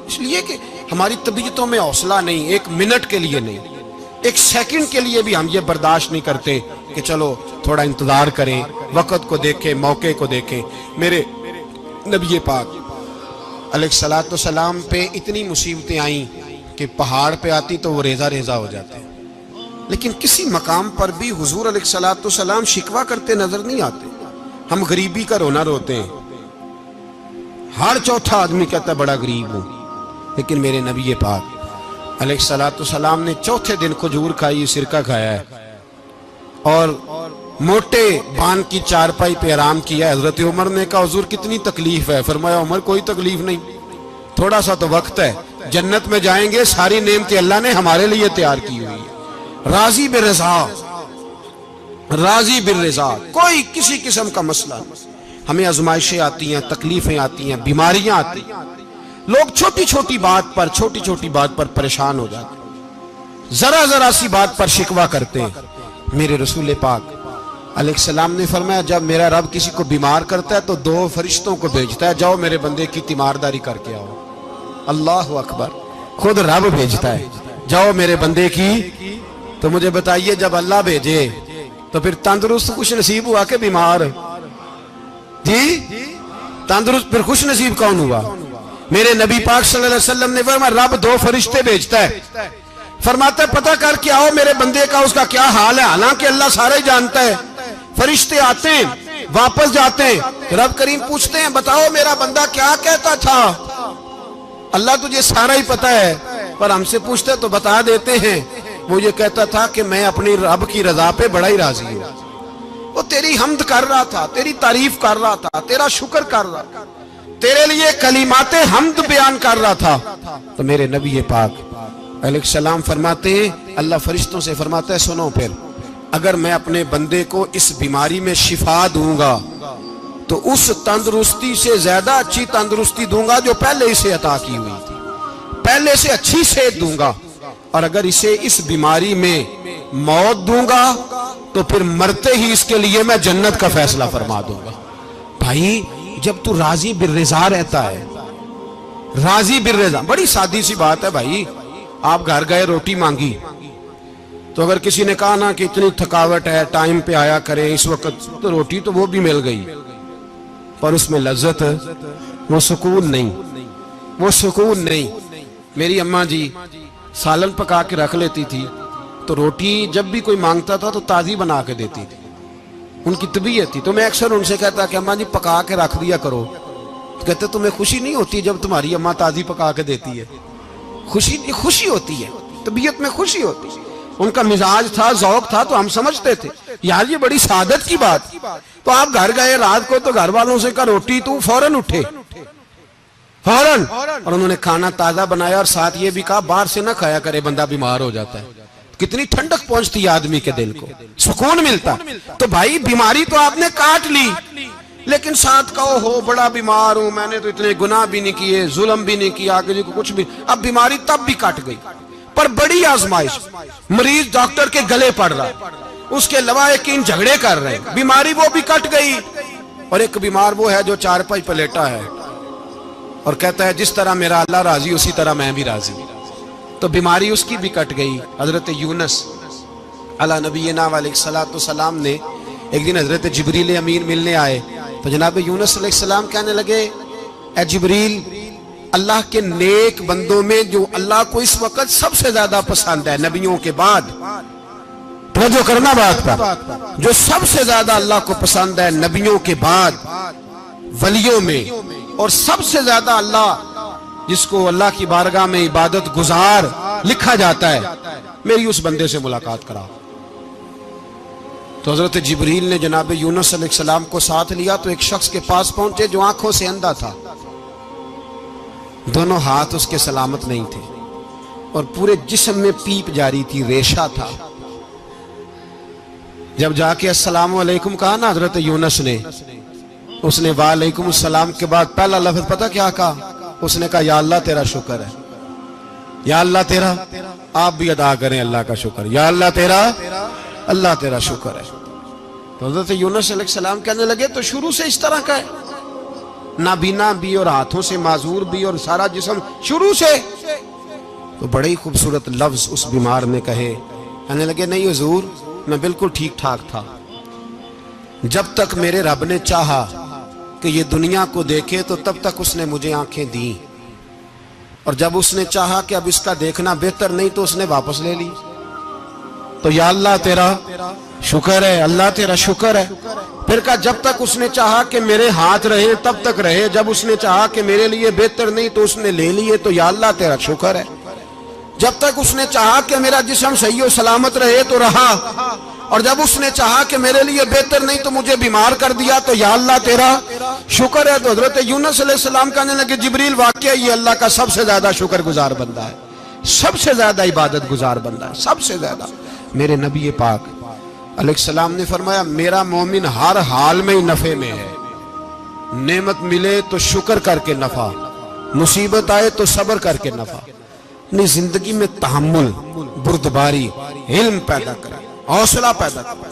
اس لیے کہ ہماری طبیعتوں میں حوصلہ نہیں، ایک منٹ کے لیے نہیں، ایک سیکنڈ کے لیے بھی ہم یہ برداشت نہیں کرتے کہ چلو تھوڑا انتظار کریں، وقت کو دیکھیں، موقع کو دیکھیں۔ میرے نبی پاک علیہ السلام پہ اتنی مصیبتیں آئیں کہ پہاڑ پہ آتی تو وہ ریزہ ریزہ ہو جاتے ہیں، لیکن کسی مقام پر بھی حضور علیہ السلام شکوہ کرتے نظر نہیں آتے۔ ہم غریبی کا رونا روتے ہیں، ہر چوتھا آدمی کہتا ہے بڑا غریب ہوں، لیکن میرے نبی پاک علیہ السلام نے چوتھے دن کھجور کھائی، سرکہ کھایا ہے اور موٹے بان کی چارپائی پہ آرام کیا ہے۔ حضرت عمر نے کہا حضور کتنی تکلیف ہے؟ فرمایا عمر کوئی تکلیف نہیں، تھوڑا سا تو وقت ہے، جنت میں جائیں گے، ساری نعمتیں اللہ نے ہمارے لیے تیار کی ہوئی ہے، راضی بالرضا، راضی بالرضا، کوئی کسی قسم کا مسئلہ نہیں۔ ہمیں آزمائشیں آتی ہیں، تکلیفیں آتی ہیں، بیماریاں آتی ہیں، لوگ چھوٹی چھوٹی بات پر پریشان ہو جاتے ہیں، ذرا ذرا سی بات پر شکوہ کرتے ہیں۔ میرے رسول پاک علیہ السلام نے فرمایا جب میرا رب کسی کو بیمار کرتا ہے تو 2 فرشتوں کو بھیجتا ہے، جاؤ میرے بندے کی تیمارداری کر کے آؤ۔ اللہ اکبر، خود رب بھیجتا ہے، جاؤ میرے بندے کی۔ تو مجھے بتائیے جب اللہ بھیجے تو پھر تندرست خوش نصیب ہوا کہ بیمار؟ جی تندرست پھر خوش نصیب کون ہوا؟ میرے نبی پاک صلی اللہ علیہ وسلم نے فرمایا رب 2 فرشتے بھیجتا ہے، فرماتا ہے پتہ کر کے آؤ میرے بندے کا اس کا کیا حال ہے، حالانکہ اللہ سارا ہی جانتا ہے۔ فرشتے آتے ہیں، واپس جاتے ہیں، رب کریم پوچھتے ہیں بتاؤ میرا بندہ کیا کہتا تھا؟ اللہ تجھے سارا ہی پتہ ہے، پر ہم سے پوچھتے تو بتا دیتے ہیں، وہ یہ کہتا تھا کہ میں اپنی رب کی رضا پہ بڑا ہی راضی ہوں، وہ تیری حمد کر رہا تھا، تیری تعریف کر رہا تھا، تیرا شکر کر رہا تھا، تیرے لیے کلمات حمد بیان کر رہا تھا۔ تو میرے نبی پاک علیہ السلام فرماتے ہیں، اللہ فرشتوں سے فرماتا ہے سنو پھر اگر میں اپنے بندے کو اس بیماری میں شفا دوں گا تو اس تندرستی سے زیادہ اچھی تندرستی دوں گا جو پہلے اسے عطا کی ہوئی تھی، پہلے سے اچھی صحت دوں گا، اور اگر اسے اس بیماری میں موت دوں گا تو پھر مرتے ہی اس کے لیے میں جنت کا فیصلہ فرما دوں گا۔ بھائی جب تو راضی بالرضا رہتا ہے، راضی بالرضا، بڑی سادی سی بات ہے بھائی، آپ گھر گئے روٹی مانگی تو اگر کسی نے کہا نا کہ اتنی تھکاوٹ ہے ٹائم پہ آیا کریں اس وقت، تو روٹی تو وہ بھی مل گئی پر اس میں لذت، وہ سکون نہیں، وہ سکون نہیں۔ میری اماں جی سالن پکا کے رکھ لیتی تھی تو روٹی جب بھی کوئی مانگتا تھا تو تازی بنا کے دیتی تھی، ان کی طبیعت تھی۔ تو میں اکثر ان سے کہتا کہ اماں جی پکا کے رکھ دیا کرو، تو کہتے تمہیں خوشی نہیں ہوتی جب تمہاری اماں تازی پکا کے دیتی ہے؟ خوشی ہوتی ہے، طبیعت میں خوشی ہوتی ہے۔ ان کا مزاج تھا، ذوق تھا، تو ہم سمجھتے تھے یار یہ بڑی سعادت کی بات۔ تو آپ گھر گئے رات کو تو گھر والوں سے کہا روٹی، تو فوراً اٹھے، فوراً، اور انہوں نے کھانا تازہ بنایا اور ساتھ یہ بھی کہا باہر سے نہ کھایا کرے بندہ بیمار ہو جاتا ہے۔ کتنی ٹھنڈک پہنچتی ہے آدمی کے دل کو، سکون ملتا۔ تو بھائی بیماری تو آپ نے کاٹ لی، لیکن ساتھ کہو ہو بڑا بیمار ہوں، میں نے تو اتنے گناہ بھی نہیں کیے، ظلم بھی نہیں کیا، کسی کو کچھ بھی، اب بیماری تب بھی کٹ گئی۔ پر بڑی آزمائش، مریض ڈاکٹر کے گلے پڑ رہا، اس کے لواحقین جھگڑے کر رہے، بیماری وہ بھی کٹ گئی۔ اور ایک بیمار وہ ہے جو چارپائی پہ لیٹا ہے اور کہتا ہے جس طرح میرا اللہ راضی اسی طرح میں بھی راضی، تو بیماری اس کی بھی کٹ گئی۔ حضرت یونس علی نبینا علیہ السلام نے ایک دن حضرت جبریل امین ملنے آئے تو جناب یونس علیہ السلام کہنے لگے اے جبریل اللہ کے نیک بندوں میں جو اللہ کو اس وقت سب سے زیادہ پسند ہے نبیوں کے بعد، توجہ کرنا بات پر، جو سب سے زیادہ اللہ کو پسند ہے نبیوں کے بعد ولیوں میں، اور سب سے زیادہ اللہ جس کو اللہ کی بارگاہ میں عبادت گزار لکھا جاتا ہے، میری اس بندے سے ملاقات کرا۔ تو حضرت جبریل نے جناب یونس علیہ السلام کو ساتھ لیا تو ایک شخص کے پاس پہنچے جو آنکھوں سے اندھا تھا، دونوں ہاتھ اس کے سلامت نہیں تھے اور پورے جسم میں پیپ جاری تھی، ریشہ تھا۔ جب جا کے السلام علیکم کہا نا حضرت یونس نے، اس نے وعلیکم السلام کے بعد پہلا لفظ پتہ کیا کہا؟ اس نے کہا یا اللہ تیرا شکر ہے، یا اللہ تیرا، آپ بھی ادا کریں اللہ کا شکر، یا اللہ تیرا، اللہ تیرا شکر ہے۔ تو حضرت یونس علیہ السلام کہنے لگے تو شروع سے اس طرح کا ہے، نابینا بھی اور ہاتھوں سے معذور بھی اور سارا جسم شروع سے؟ تو بڑے ہی خوبصورت لفظ اس بیمار نے کہے، کہنے لگے نہیں حضور میں بالکل ٹھیک ٹھاک تھا، جب تک میرے رب نے چاہا کہ یہ دنیا کو دیکھے تو تب تک اس نے مجھے آنکھیں دیں، اور جب اس نے چاہا کہ اب اس کا دیکھنا بہتر نہیں تو اس نے واپس لے لی۔ تو یا اللہ تیرا شکر ہے، اللہ تیرا شکر ہے۔ پھر کہا جب تک اس نے چاہا کہ میرے ہاتھ رہے تب تک رہے، جب اس نے چاہا کہ میرے لیے بہتر نہیں تو اس نے لے لیے، تو یا اللہ تیرا شکر ہے۔ جب تک اس نے چاہا کہ میرا جسم صحیح و سلامت رہے تو رہا، اور جب اس نے چاہا کہ میرے لیے بہتر نہیں تو مجھے بیمار کر دیا، تو یا اللہ تیرا شکر ہے۔ تو حضرت یونس علیہ السلام کہنے لگے جبریل واقعہ یہ اللہ کا سب سے زیادہ شکر گزار بندہ ہے، سب سے زیادہ عبادت گزار بندہ ہے، سب سے زیادہ۔ میرے نبی پاک علیہ السلام نے فرمایا میرا مومن ہر حال میں ہی نفع میں ہے، نعمت ملے تو شکر کر کے نفع، مصیبت آئے تو صبر کر کے نفع، اپنی زندگی میں تحمل، بردباری، علم پیدا کرے، حوصلہ پیدا کرے۔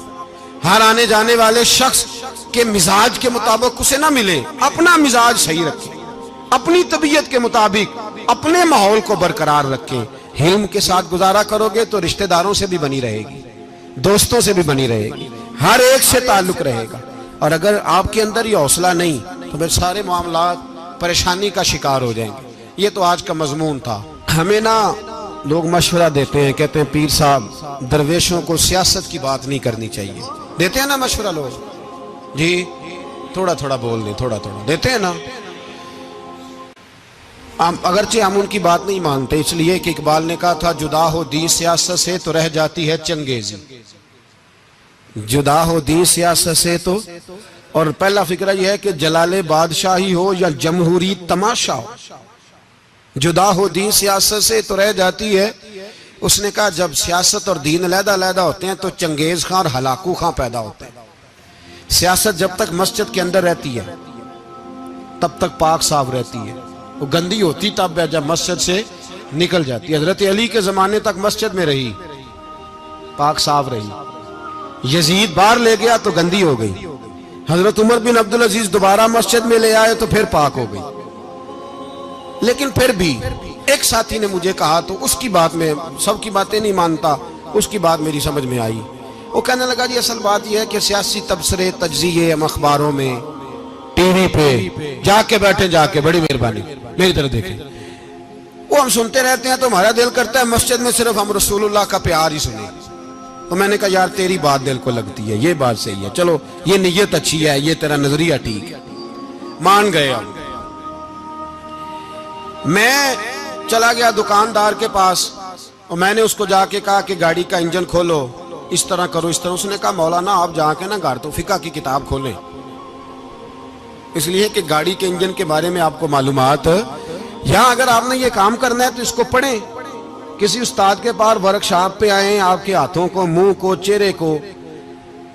ہر آنے جانے والے شخص کے مزاج کے مطابق اسے نہ ملے، اپنا مزاج صحیح رکھے، اپنی طبیعت کے مطابق اپنے ماحول کو برقرار رکھے۔ علم کے ساتھ گزارا کرو گے تو رشتہ داروں سے بھی بنی رہے گی، دوستوں سے بھی بنی رہے گی، ہر ایک سے تعلق رہے گا۔ اور اگر آپ کے اندر یہ حوصلہ نہیں تو پھر سارے معاملات پریشانی کا شکار ہو جائیں گے۔ یہ تو آج کا مضمون تھا۔ ہمیں نا لوگ مشورہ دیتے ہیں، کہتے ہیں پیر صاحب درویشوں کو سیاست کی بات نہیں کرنی چاہیے، دیتے ہیں نا مشورہ لوگ، جی تھوڑا تھوڑا بول دیں، تھوڑا تھوڑا دیتے ہیں نا۔ اگرچہ ہم ان کی بات نہیں مانتے، اس لیے کہ اقبال نے کہا تھا جدا ہو دین سیاست سے تو رہ جاتی ہے چنگیزی، جدا ہو دین سیاست سے تو، اور پہلا فکرہ یہ ہے کہ جلال بادشاہی ہو یا جمہوری تماشا ہو، جدا ہو دین سیاست سے تو رہ جاتی ہے۔ اس نے کہا جب سیاست اور دین علیحدہ علیحدہ ہوتے ہیں تو چنگیز خان اور ہلاکو خان پیدا ہوتے ہیں۔ سیاست جب تک مسجد کے اندر رہتی ہے تب تک پاک صاف رہتی ہے، وہ گندی ہوتی تب ہے جب مسجد سے نکل جاتی ہے۔ حضرت علی کے زمانے تک مسجد میں رہی، پاک صاف رہی، یزید باہر لے گیا تو گندی ہو گئی، حضرت عمر بن عبدالعزیز دوبارہ مسجد میں لے آئے تو پھر پاک ہو گئی۔ لیکن پھر بھی ایک ساتھی نے مجھے کہا تو اس کی بات میں، سب کی باتیں نہیں مانتا، اس کی بات میری سمجھ میں آئی۔ وہ کہنے لگا جی اصل بات یہ ہے کہ سیاسی تبصرے تجزیے ہم اخباروں میں ٹی وی پہ جا کے بیٹھے، جا کے بڑی مہربانی میری طرف دیکھیں، وہ ہم سنتے رہتے ہیں تو ہمارا دل کرتا ہے مسجد میں صرف ہم رسول اللہ کا پیار ہی سنیں۔ تو میں نے کہا یار تیری بات دل کو لگتی ہے، یہ بات صحیح ہے، چلو یہ نیت اچھی ہے، یہ تیرا نظریہ ٹھیک ہے، مان گئے ہم۔ میں چلا گیا دکاندار کے پاس اور میں نے اس کو جا کے کہا کہ گاڑی کا انجن کھولو، اس طرح کرو، اس طرح۔ اس نے کہا مولانا آپ جا کے نا گھر تو فقہ کی کتاب کھولیں، اس لیے کہ گاڑی کے انجن کے بارے میں آپ کو معلومات، یہاں اگر آپ نے یہ کام کرنا ہے تو اس کو پڑھیں، کسی استاد کے پاس ورک شاپ پہ آئیں، آپ کے ہاتھوں کو، منہ کو، چہرے کو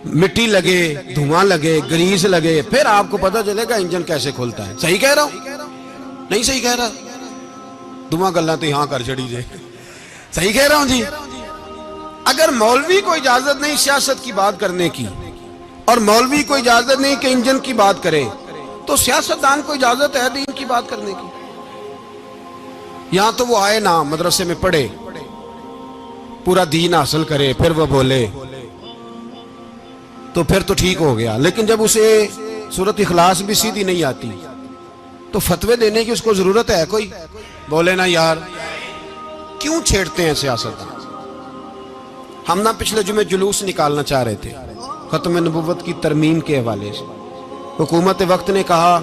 مٹی لگے، دھواں لگے، گریس لگے، پھر آپ کو پتہ چلے گا انجن کیسے کھلتا ہے۔ صحیح کہہ رہا ہوں؟ نہیں صحیح کہہ رہا؟ دعا گلہ تو یہاں کر چڑی جائے، صحیح کہہ رہا ہوں جی۔ اگر مولوی کو اجازت نہیں سیاست کی بات کرنے کی، اور مولوی کو اجازت نہیں کہ انجن کی بات کرے، تو سیاستدان کو اجازت ہے دین کی بات کرنے کی؟ یہاں تو وہ آئے نا مدرسے میں پڑھے، پورا دین حاصل کرے، پھر وہ بولے تو پھر تو ٹھیک ہو گیا، لیکن جب اسے سورۃ اخلاص بھی سیدھی نہیں آتی تو فتوے دینے کی اس کو ضرورت ہے کوئی؟ بولے نا یار، کیوں چھیڑتے ہیں سیاست؟ ہم نہ پچھلے جمعے جلوس نکالنا چاہ رہے تھے ختم نبوت کی ترمیم کے حوالے سے، حکومت وقت نے کہا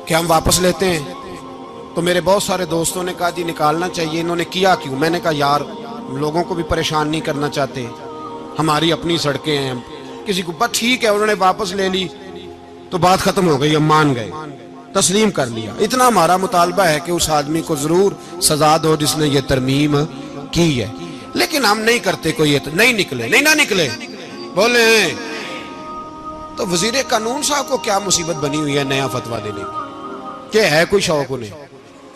کہ ہم واپس لیتے ہیں، تو میرے بہت سارے دوستوں نے کہا جی نکالنا چاہیے، انہوں نے کیا کیوں؟ میں نے کہا یار لوگوں کو بھی پریشان نہیں کرنا چاہتے، ہماری اپنی سڑکیں ہیں، کسی کو بس ٹھیک ہے، انہوں نے واپس لے لی تو بات ختم ہو گئی، ہم مان گئے، تسلیم کر لیا۔ اتنا ہمارا مطالبہ ہے کہ اس آدمی کو ضرور سزا دو جس نے یہ ترمیم کی ہے، لیکن ہم نہیں کرتے، کوئی نہیں نکلے، نہیں نہ نکلے بولے ہیں۔ تو وزیر قانون صاحب کو کیا مصیبت بنی ہوئی ہے نیا فتویٰ دینے کی؟ کہ ہے کوئی شوق انہیں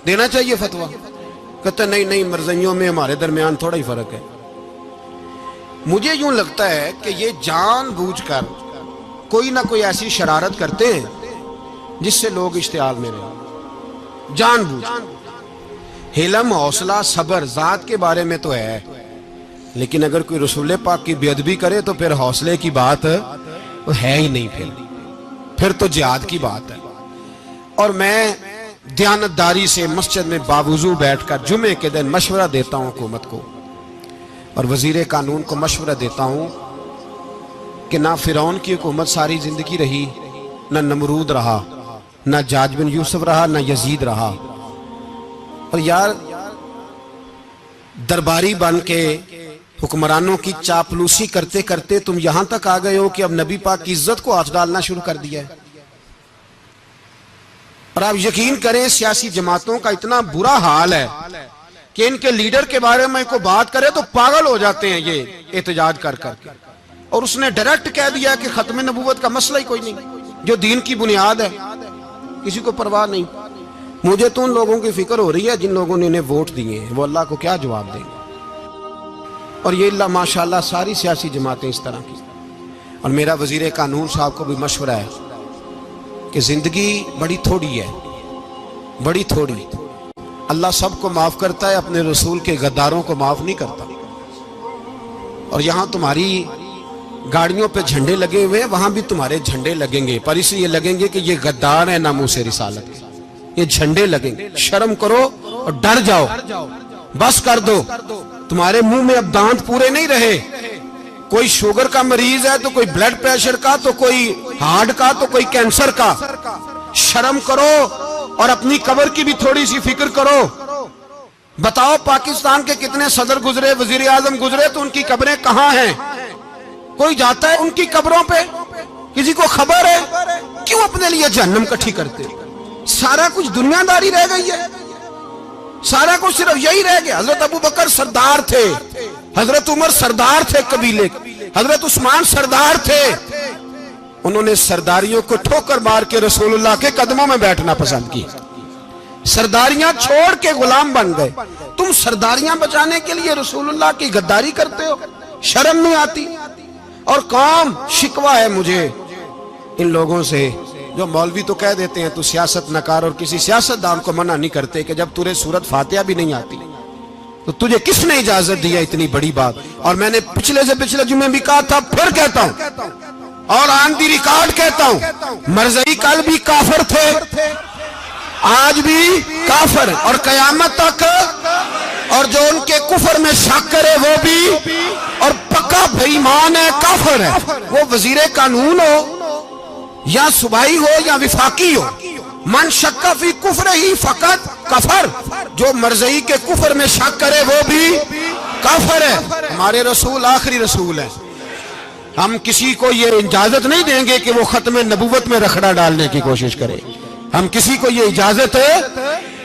دینا چاہیے فتویٰ؟ کہتے نہیں مرضیوں میں ہمارے درمیان تھوڑا ہی فرق ہے۔ مجھے یوں لگتا ہے کہ یہ جان بوجھ کر کوئی نہ کوئی ایسی شرارت کرتے ہیں جس سے لوگ اشتعال میں رہیں، جان بوجھ۔ حلم، حوصلہ، صبر ذات کے بارے میں تو ہے، لیکن اگر کوئی رسول پاک کی بے ادبی کرے تو پھر حوصلے کی بات ہے ہی نہیں، پھر تو جہاد کی بات ہے۔ اور میں دیانتداری سے مسجد میں باوضو بیٹھ کر جمعے کے دن مشورہ دیتا ہوں حکومت کو اور وزیر قانون کو مشورہ دیتا ہوں کہ نہ فرعون کی حکومت ساری زندگی رہی، نہ نمرود رہا، نہ جاج بن یوسف رہا، نہ یزید رہا، اور یار درباری بن کے حکمرانوں کی چاپلوسی کرتے کرتے تم یہاں تک آ گئے ہو کہ اب نبی پاک کی عزت کو ہاتھ ڈالنا شروع کر دیا ہے۔ اور آپ یقین کریں سیاسی جماعتوں کا اتنا برا حال ہے کہ ان کے لیڈر کے بارے میں کوئی بات کرے تو پاگل ہو جاتے ہیں یہ احتجاج کر کر کے، اور اس نے ڈائریکٹ کہہ دیا کہ ختم نبوت کا مسئلہ ہی کوئی نہیں، جو دین کی بنیاد ہے، کسی کو پرواہ نہیں۔ مجھے تو ان لوگوں کی فکر ہو رہی ہے جن لوگوں نے انہیں ووٹ دیے ہیں، وہ اللہ کو کیا جواب دیں گے؟ اور یہ اللہ ماشاءاللہ ساری سیاسی جماعتیں اس طرح کی۔ اور میرا وزیر قانون صاحب کو بھی مشورہ ہے کہ زندگی بڑی تھوڑی ہے، بڑی تھوڑی، اللہ سب کو معاف کرتا ہے، اپنے رسول کے غداروں کو معاف نہیں کرتا۔ اور یہاں تمہاری گاڑیوں پہ جھنڈے لگے ہوئے ہیں، وہاں بھی تمہارے جھنڈے لگیں گے، پر اس لیے لگیں گے کہ یہ غدار ہیں ناموس رسالت کے، یہ جھنڈے لگیں گے۔ شرم کرو اور ڈر جاؤ، بس کر دو، تمہارے منہ میں اب دانت پورے نہیں رہے۔ کوئی شوگر کا مریض ہے تو کوئی بلڈ پریشر کا، تو کوئی ہارٹ کا، تو کوئی کینسر کا۔ شرم کرو اور اپنی قبر کی بھی تھوڑی سی فکر کرو۔ بتاؤ پاکستان کے کتنے صدر گزرے، وزیر اعظم گزرے، تو ان کی قبریں کہاں ہیں؟ کوئی جاتا ہے ان کی قبروں پہ؟ کسی کو خبر ہے؟ کیوں اپنے لیے جہنم کٹھی کرتے؟ سارا کچھ دنیا داری رہ گئی ہے، سارا کچھ صرف یہی رہ گیا۔ حضرت ابو بکر سردار تھے، حضرت عمر سردار تھے قبیلے، حضرت عثمان سردار تھے، انہوں نے سرداریوں کو ٹھوکر مار کے رسول اللہ کے قدموں میں بیٹھنا پسند کی، سرداریاں چھوڑ کے غلام بن گئے۔ تم سرداریاں بچانے کے لیے رسول اللہ کی غداری کرتے ہو، شرم نہیں آتی؟ اور قوم شکوہ ہے مجھے ان لوگوں سے جو مولوی تو کہہ دیتے ہیں تو سیاست نہ کر، اور کسی سیاستدان کو منع نہیں کرتے کہ جب تجھے سورت فاتحہ بھی نہیں آتی تو تجھے کس نے اجازت دیا اتنی بڑی بات؟ اور میں نے پچھلے سے پچھلے جمعے بھی کہا تھا، پھر کہتا ہوں اور آن دی ریکارڈ کہتا ہوں، مرزائی کل بھی کافر تھے، آج بھی کافر، اور قیامت تک، اور جو ان کے کفر میں شک کرے وہ بھی، اور پکا بے ایمان ہے، کافر ہے، وہ وزیر قانون ہو یا صوبائی ہو یا وفاقی ہو۔ من شک فی کفر ہی فقط کفر، جو مرزائی کے کفر میں شک کرے وہ بھی کافر ہے۔ ہمارے رسول آخری رسول ہے، ہم کسی کو یہ اجازت نہیں دیں گے کہ وہ ختم نبوت میں رکھڑا ڈالنے کی کوشش کرے، ہم کسی کو یہ اجازت ہے۔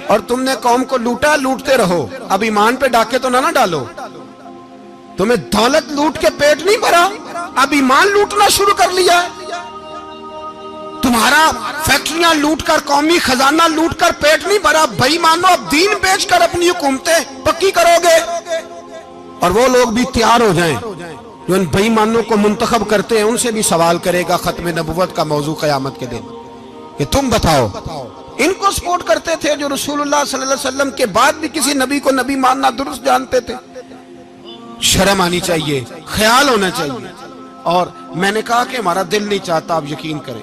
اور تم نے قوم کو لوٹا، لوٹتے رہو، اب ایمان پہ ڈاکے تو نہ ڈالو۔ تمہیں دولت لوٹ کے پیٹ نہیں بھرا، اب ایمان لوٹنا شروع کر لیا ہے۔ تمہارا فیکٹریاں لوٹ کر، قومی خزانہ لوٹ کر پیٹ نہیں بھرا، بھائی مانو اب دین بیچ کر اپنی حکومتیں پکی کرو گے۔ اور وہ لوگ بھی تیار ہو جائیں جو ان بھائی مانوں کو منتخب کرتے ہیں، ان سے بھی سوال کرے گا ختم نبوت کا موضوع قیامت کے دن کہ تم بتاؤ، ان کو سپورٹ کرتے تھے جو رسول اللہ صلی اللہ علیہ وسلم کے بعد بھی کسی نبی کو نبی ماننا درست جانتے تھے۔ شرم آنی چاہیے، خیال ہونا چاہیے۔ اور میں نے کہا کہ ہمارا دل نہیں چاہتا، آپ یقین کریں،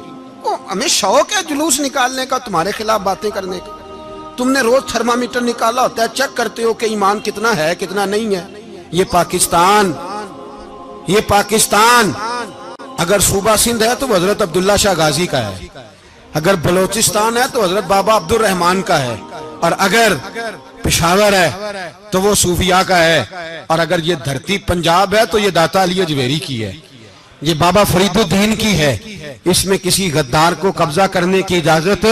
ہمیں شوق ہے جلوس نکالنے کا، تمہارے خلاف باتیں کرنے کا۔ تم نے روز تھرمامیٹر نکالا ہوتا ہے، چیک کرتے ہو کہ ایمان کتنا ہے کتنا نہیں ہے۔ یہ پاکستان اگر صوبہ سندھ ہے تو حضرت عبداللہ شاہ غازی کا ہے، اگر بلوچستان ہے تو حضرت بابا عبد الرحمان کا ہے، اور اگر پشاور ہے تو وہ صوفیاء کا ہے، اور اگر یہ دھرتی پنجاب ہے تو یہ داتا علی اجویری کی ہے، یہ بابا فرید الدین کی ہے۔ اس میں کسی غدار کو قبضہ کرنے کی اجازت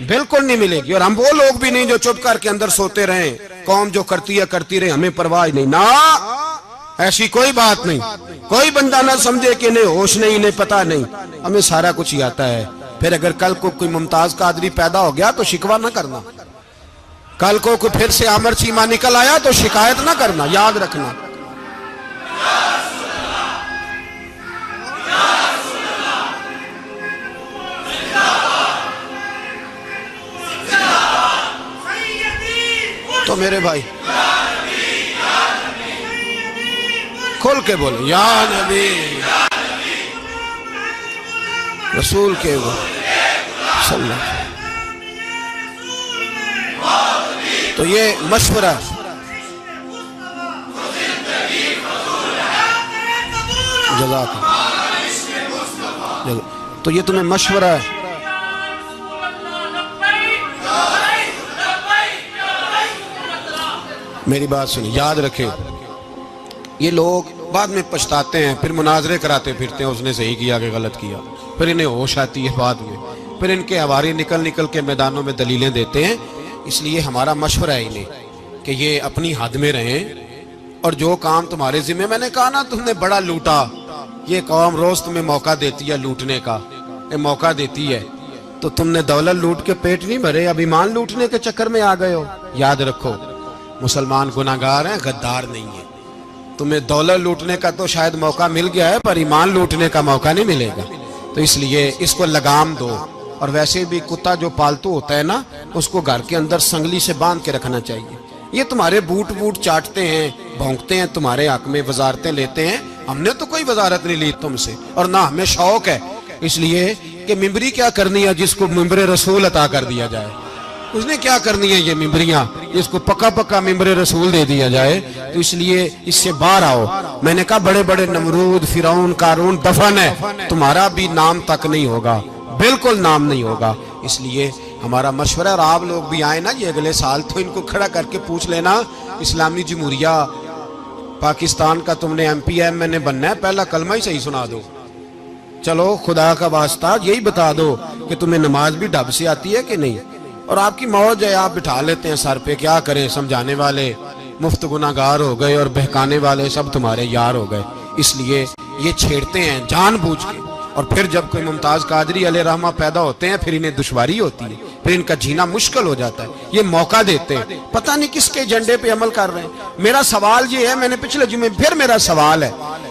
بالکل نہیں ملے گی، اور ہم وہ لوگ بھی نہیں جو چپ کر کے اندر سوتے رہیں، قوم جو کرتی ہے کرتی رہے، ہمیں پرواہ نہیں، نہ ایسی کوئی بات نہیں۔ کوئی بندہ نہ سمجھے کہ انہیں ہوش نہیں، انہیں پتہ نہیں، ہمیں سارا کچھ ہی آتا ہے۔ پھر اگر کل کو کوئی ممتاز قادری پیدا ہو گیا تو شکوہ نہ کرنا، کل کو کوئی پھر سے عامر چیمہ نکل آیا تو شکایت نہ کرنا، یاد رکھنا۔ تو میرے بھائی کھول کے بولے یا نبی رسول کے وہ صلی اللہ۔ تو یہ مشورہ جزاک اللہ، تو یہ تمہیں مشورہ ہے۔ میری بات سنیں، یاد رکھیں، یہ لوگ بعد میں پچھتاتے ہیں، پھر مناظرے کراتے پھرتے ہیں، اس نے صحیح کیا کہ غلط کیا، پھر انہیں ہوش آتی ہے بعد میں، پھر ان کے ہواری نکل کے میدانوں میں دلیلیں دیتے ہیں۔ اس لیے ہمارا مشورہ ہے انہیں کہ یہ اپنی حد میں رہیں، اور جو کام تمہارے ذمہ، میں نے کہا نا تم نے بڑا لوٹا، یہ قوم روز تمہیں موقع دیتی ہے لوٹنے کا، یہ موقع دیتی ہے، تو تم نے دولت لوٹ کے پیٹ نہیں بھرے، اب ایمان لوٹنے کے چکر میں آ گئے ہو۔ یاد رکھو، مسلمان گناہگار ہیں، غدار نہیں ہیں۔ تمہیں دولت لوٹنے کا تو شاید موقع مل گیا ہے، پر ایمان لوٹنے کا موقع نہیں ملے گا، تو اس لیے اس کو لگام دو۔ اور ویسے بھی کتا جو پالتو ہوتا ہے نا، اس کو گھر کے اندر سنگلی سے باندھ کے رکھنا چاہیے۔ یہ تمہارے بوٹ چاٹتے ہیں، بھونکتے ہیں تمہارے حق میں، وزارتیں لیتے ہیں، ہم نے تو کوئی وزارت نہیں لی تم سے، اور نہ ہمیں شوق ہے، اس لیے کہ ممبری کیا کرنی ہے جس کو ممبر رسول عطا کر دیا جائے، اس نے کیا کرنی ہے یہ ممبریاں جس کو پکا ممبر رسول دے دیا جائے، تو اس لیے اس سے باہر آؤ۔ میں نے کہا بڑے بڑے نمرود، فرعون، قارون دفن ہے، تمہارا بھی نام تک نہیں ہوگا، بالکل نام نہیں ہوگا۔ اس لیے ہمارا مشورہ، اور آپ لوگ بھی آئے نا یہ اگلے سال، تو ان کو کھڑا کر کے پوچھ لینا، اسلامی جمہوریہ پاکستان کا تم نے MPM میں نے بننا ہے، پہلا کلمہ ہی صحیح سنا دو، چلو خدا کا واسطہ یہی بتا دو کہ تمہیں نماز بھی ڈھب سے آتی ہے کہ نہیں، اور آپ کی موج ہے، آپ بٹھا لیتے ہیں سر پہ، کیا کریں، سمجھانے والے مفت گناہگار ہو گئے اور بہکانے والے سب تمہارے یار ہو گئے۔ اس لیے یہ چھیڑتے ہیں جان بوجھ کے، اور پھر جب کوئی ممتاز قادری علیہ رحمہ پیدا ہوتے ہیں، پھر انہیں دشواری ہوتی ہے، پھر ان کا جینا مشکل ہو جاتا ہے، یہ موقع دیتے ہیں، پتہ نہیں کس کے ایجنڈے پہ عمل کر رہے ہیں۔ میرا سوال یہ ہے، میں نے پچھلے جمعے پھر میرا سوال ہے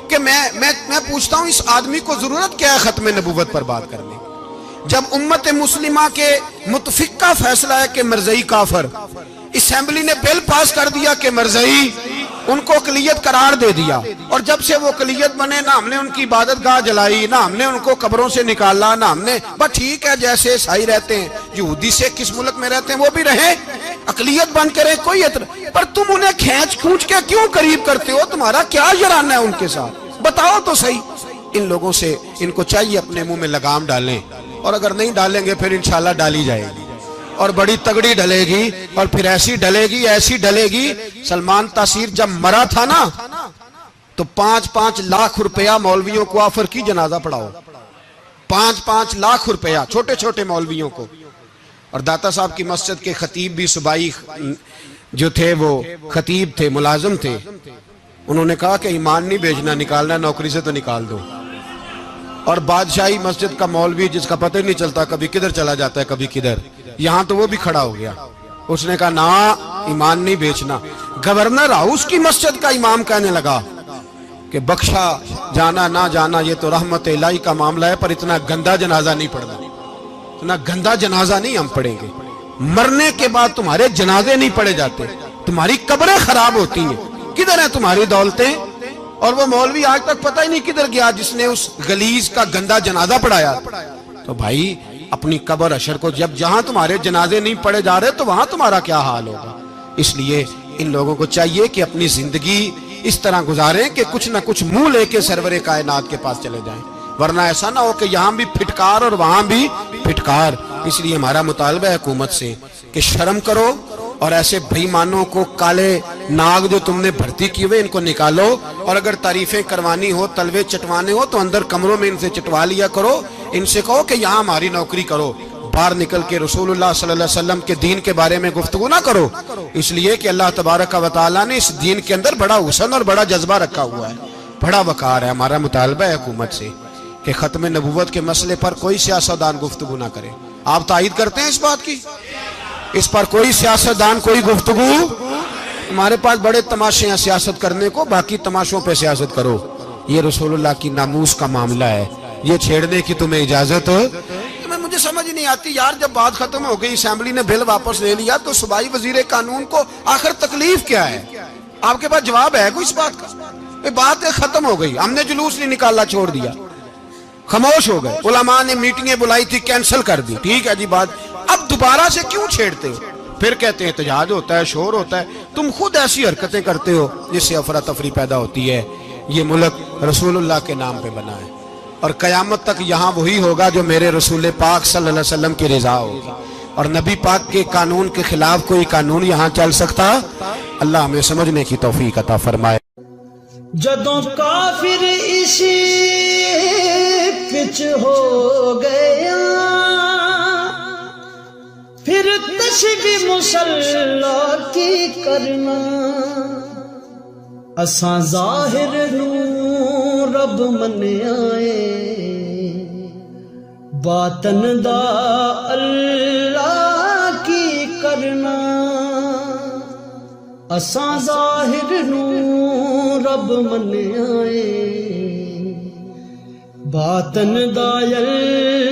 کہ میں پوچھتا ہوں، اس آدمی کو ضرورت کیا ہے ختم نبوت پر بات کرنے، جب امت مسلمہ کے متفق کا فیصلہ ہے کہ مرزائی کافر، اسمبلی نے بل پاس کر دیا کہ مرزائی ان کو اقلیت قرار دے دیا، اور جب سے وہ اقلیت بنے، نہ ہم نے ان کی عبادت گاہ جلائی، نہ ہم نے ان کو قبروں سے نکالا، نہ ہم نے، بس ٹھیک ہے جیسے عیسائی رہتے ہیں، یہودی سے کس ملک میں رہتے ہیں وہ بھی رہیں، اقلیت بن کے رہیں، کوئی اعتراض، پر تم انہیں کھینچ کے کیوں قریب کرتے ہو؟ تمہارا کیا جرانہ ہے ان کے ساتھ؟ بتاؤ تو صحیح۔ ان لوگوں سے ان کو چاہیے اپنے منہ میں لگام ڈالیں، اور اگر نہیں ڈالیں گے پھر انشاءاللہ ڈالی جائے گی، اور بڑی تگڑی ڈلے گی، اور پھر ایسی ڈلے گی۔ سلمان تاثیر جب مرا تھا نا تو 5-5 لاکھ روپیہ مولویوں کو آفر کی جنازہ پڑھاؤ، 5-5 لاکھ روپیہ چھوٹے چھوٹے مولویوں کو۔ اور داتا صاحب کی مسجد کے خطیب بھی صوبائی جو تھے، وہ خطیب تھے، ملازم تھے، انہوں نے کہا کہ ایمان نہیں بیچنا، نکالنا نوکری سے تو نکال دو۔ اور بادشاہی مسجد کا مولوی جس کا پتہ ہی نہیں چلتا، کبھی کدھر چلا جاتا ہے کبھی کدھر، یہاں تو وہ بھی کھڑا ہو گیا، اس نے کہا نا ایمان نہیں بیچنا۔ گورنر ہاؤس کی مسجد کا امام کہنے لگا کہ بخشا جانا نہ جانا یہ تو رحمت الہی کا معاملہ ہے، پر اتنا گندا جنازہ نہیں پڑھنا، اتنا گندا جنازہ نہیں ہم پڑھیں گے، مرنے کے بعد تمہارے جنازے نہیں پڑھے جاتے، تمہاری قبریں خراب ہوتی ہیں، کدھر ہیں تمہاری دولتیں؟ اور وہ مولوی آج تک پتہ ہی نہیں کدھر گیا جس نے اس غلیظ کا گندا جنازہ پڑھایا. تو بھائی اپنی قبر اشر کو, جب جہاں تمہارے جنازے نہیں پڑھے جا رہے تو وہاں تمہارا کیا حال ہوگا. اس لیے ان لوگوں کو چاہیے کہ اپنی زندگی اس طرح گزاریں کہ کچھ نہ کچھ منہ لے کے سرور کائنات کے پاس چلے جائیں, ورنہ ایسا نہ ہو کہ یہاں بھی پھٹکار اور وہاں بھی پھٹکار. اس لیے ہمارا مطالبہ ہے حکومت سے کہ شرم کرو اور ایسے بھائیمانوں کو, کالے ناگ جو تم نے بھرتی کیے ہوئے, ان کو نکالو, اور اگر تعریفیں کروانی ہو, تلوے چٹوانے ہو تو اندر کمروں میں ان سے چٹوا لیا کرو. ان سے کہو کہ یہاں ہماری نوکری کرو, باہر نکل کے رسول اللہ صلی اللہ علیہ وسلم کے دین کے بارے میں گفتگو نہ کرو. اس لیے کہ اللہ تبارک و تعالیٰ نے اس دین کے اندر بڑا حسن اور بڑا جذبہ رکھا ہوا ہے, بڑا وقار ہے. ہمارا مطالبہ ہے حکومت سے کہ ختم نبوت کے مسئلے پر کوئی سیاستدان گفتگو نہ کرے. آپ تائید کرتے ہیں اس بات کی؟ اس پر کوئی سیاستدان کوئی گفتگو. ہمارے پاس بڑے تماشے ہیں سیاست کرنے کو, باقی تماشوں پہ سیاست کرو. یہ رسول اللہ کی ناموس کا معاملہ ہے, یہ چھیڑنے کی تمہیں اجازت ہو. مجھے سمجھ نہیں آتی یار, جب بات ختم ہو گئی, اسمبلی نے بل واپس لے لیا, تو صوبائی وزیر قانون کو آخر تکلیف کیا ہے؟ آپ کے پاس جواب ہے کوئی اس بات کا؟ بات ختم ہو گئی, ہم نے جلوس نہیں نکالا, چھوڑ دیا, خاموش ہو گئے. علماء نے میٹنگیں بلائی تھی, کینسل کر دی, ٹھیک ہے جی بات. اب دوبارہ سے کیوں چھیڑتے ہو؟ پھر کہتے ہیں احتجاج ہوتا ہے, شور ہوتا ہے. تم خود ایسی حرکتیں کرتے ہو جس سے افراتفری پیدا ہوتی ہے. یہ ملک رسول اللہ کے نام پہ بنا ہے, اور قیامت تک یہاں وہی ہوگا جو میرے رسول پاک صلی اللہ علیہ وسلم کی رضا ہوگی, اور نبی پاک کے قانون کے خلاف کوئی قانون یہاں چل سکتا؟ اللہ ہمیں سمجھنے کی توفیق عطا فرمائے. جدوں کافر اسی پچ ہو گیا, پھر تشبیہ مصلا کی کرنا, اساں ظاہر نو رب منیا اے, باطن دا اللہ کی کرنا. اساں ظاہر نو رب منیا اے, باطن دا اللہ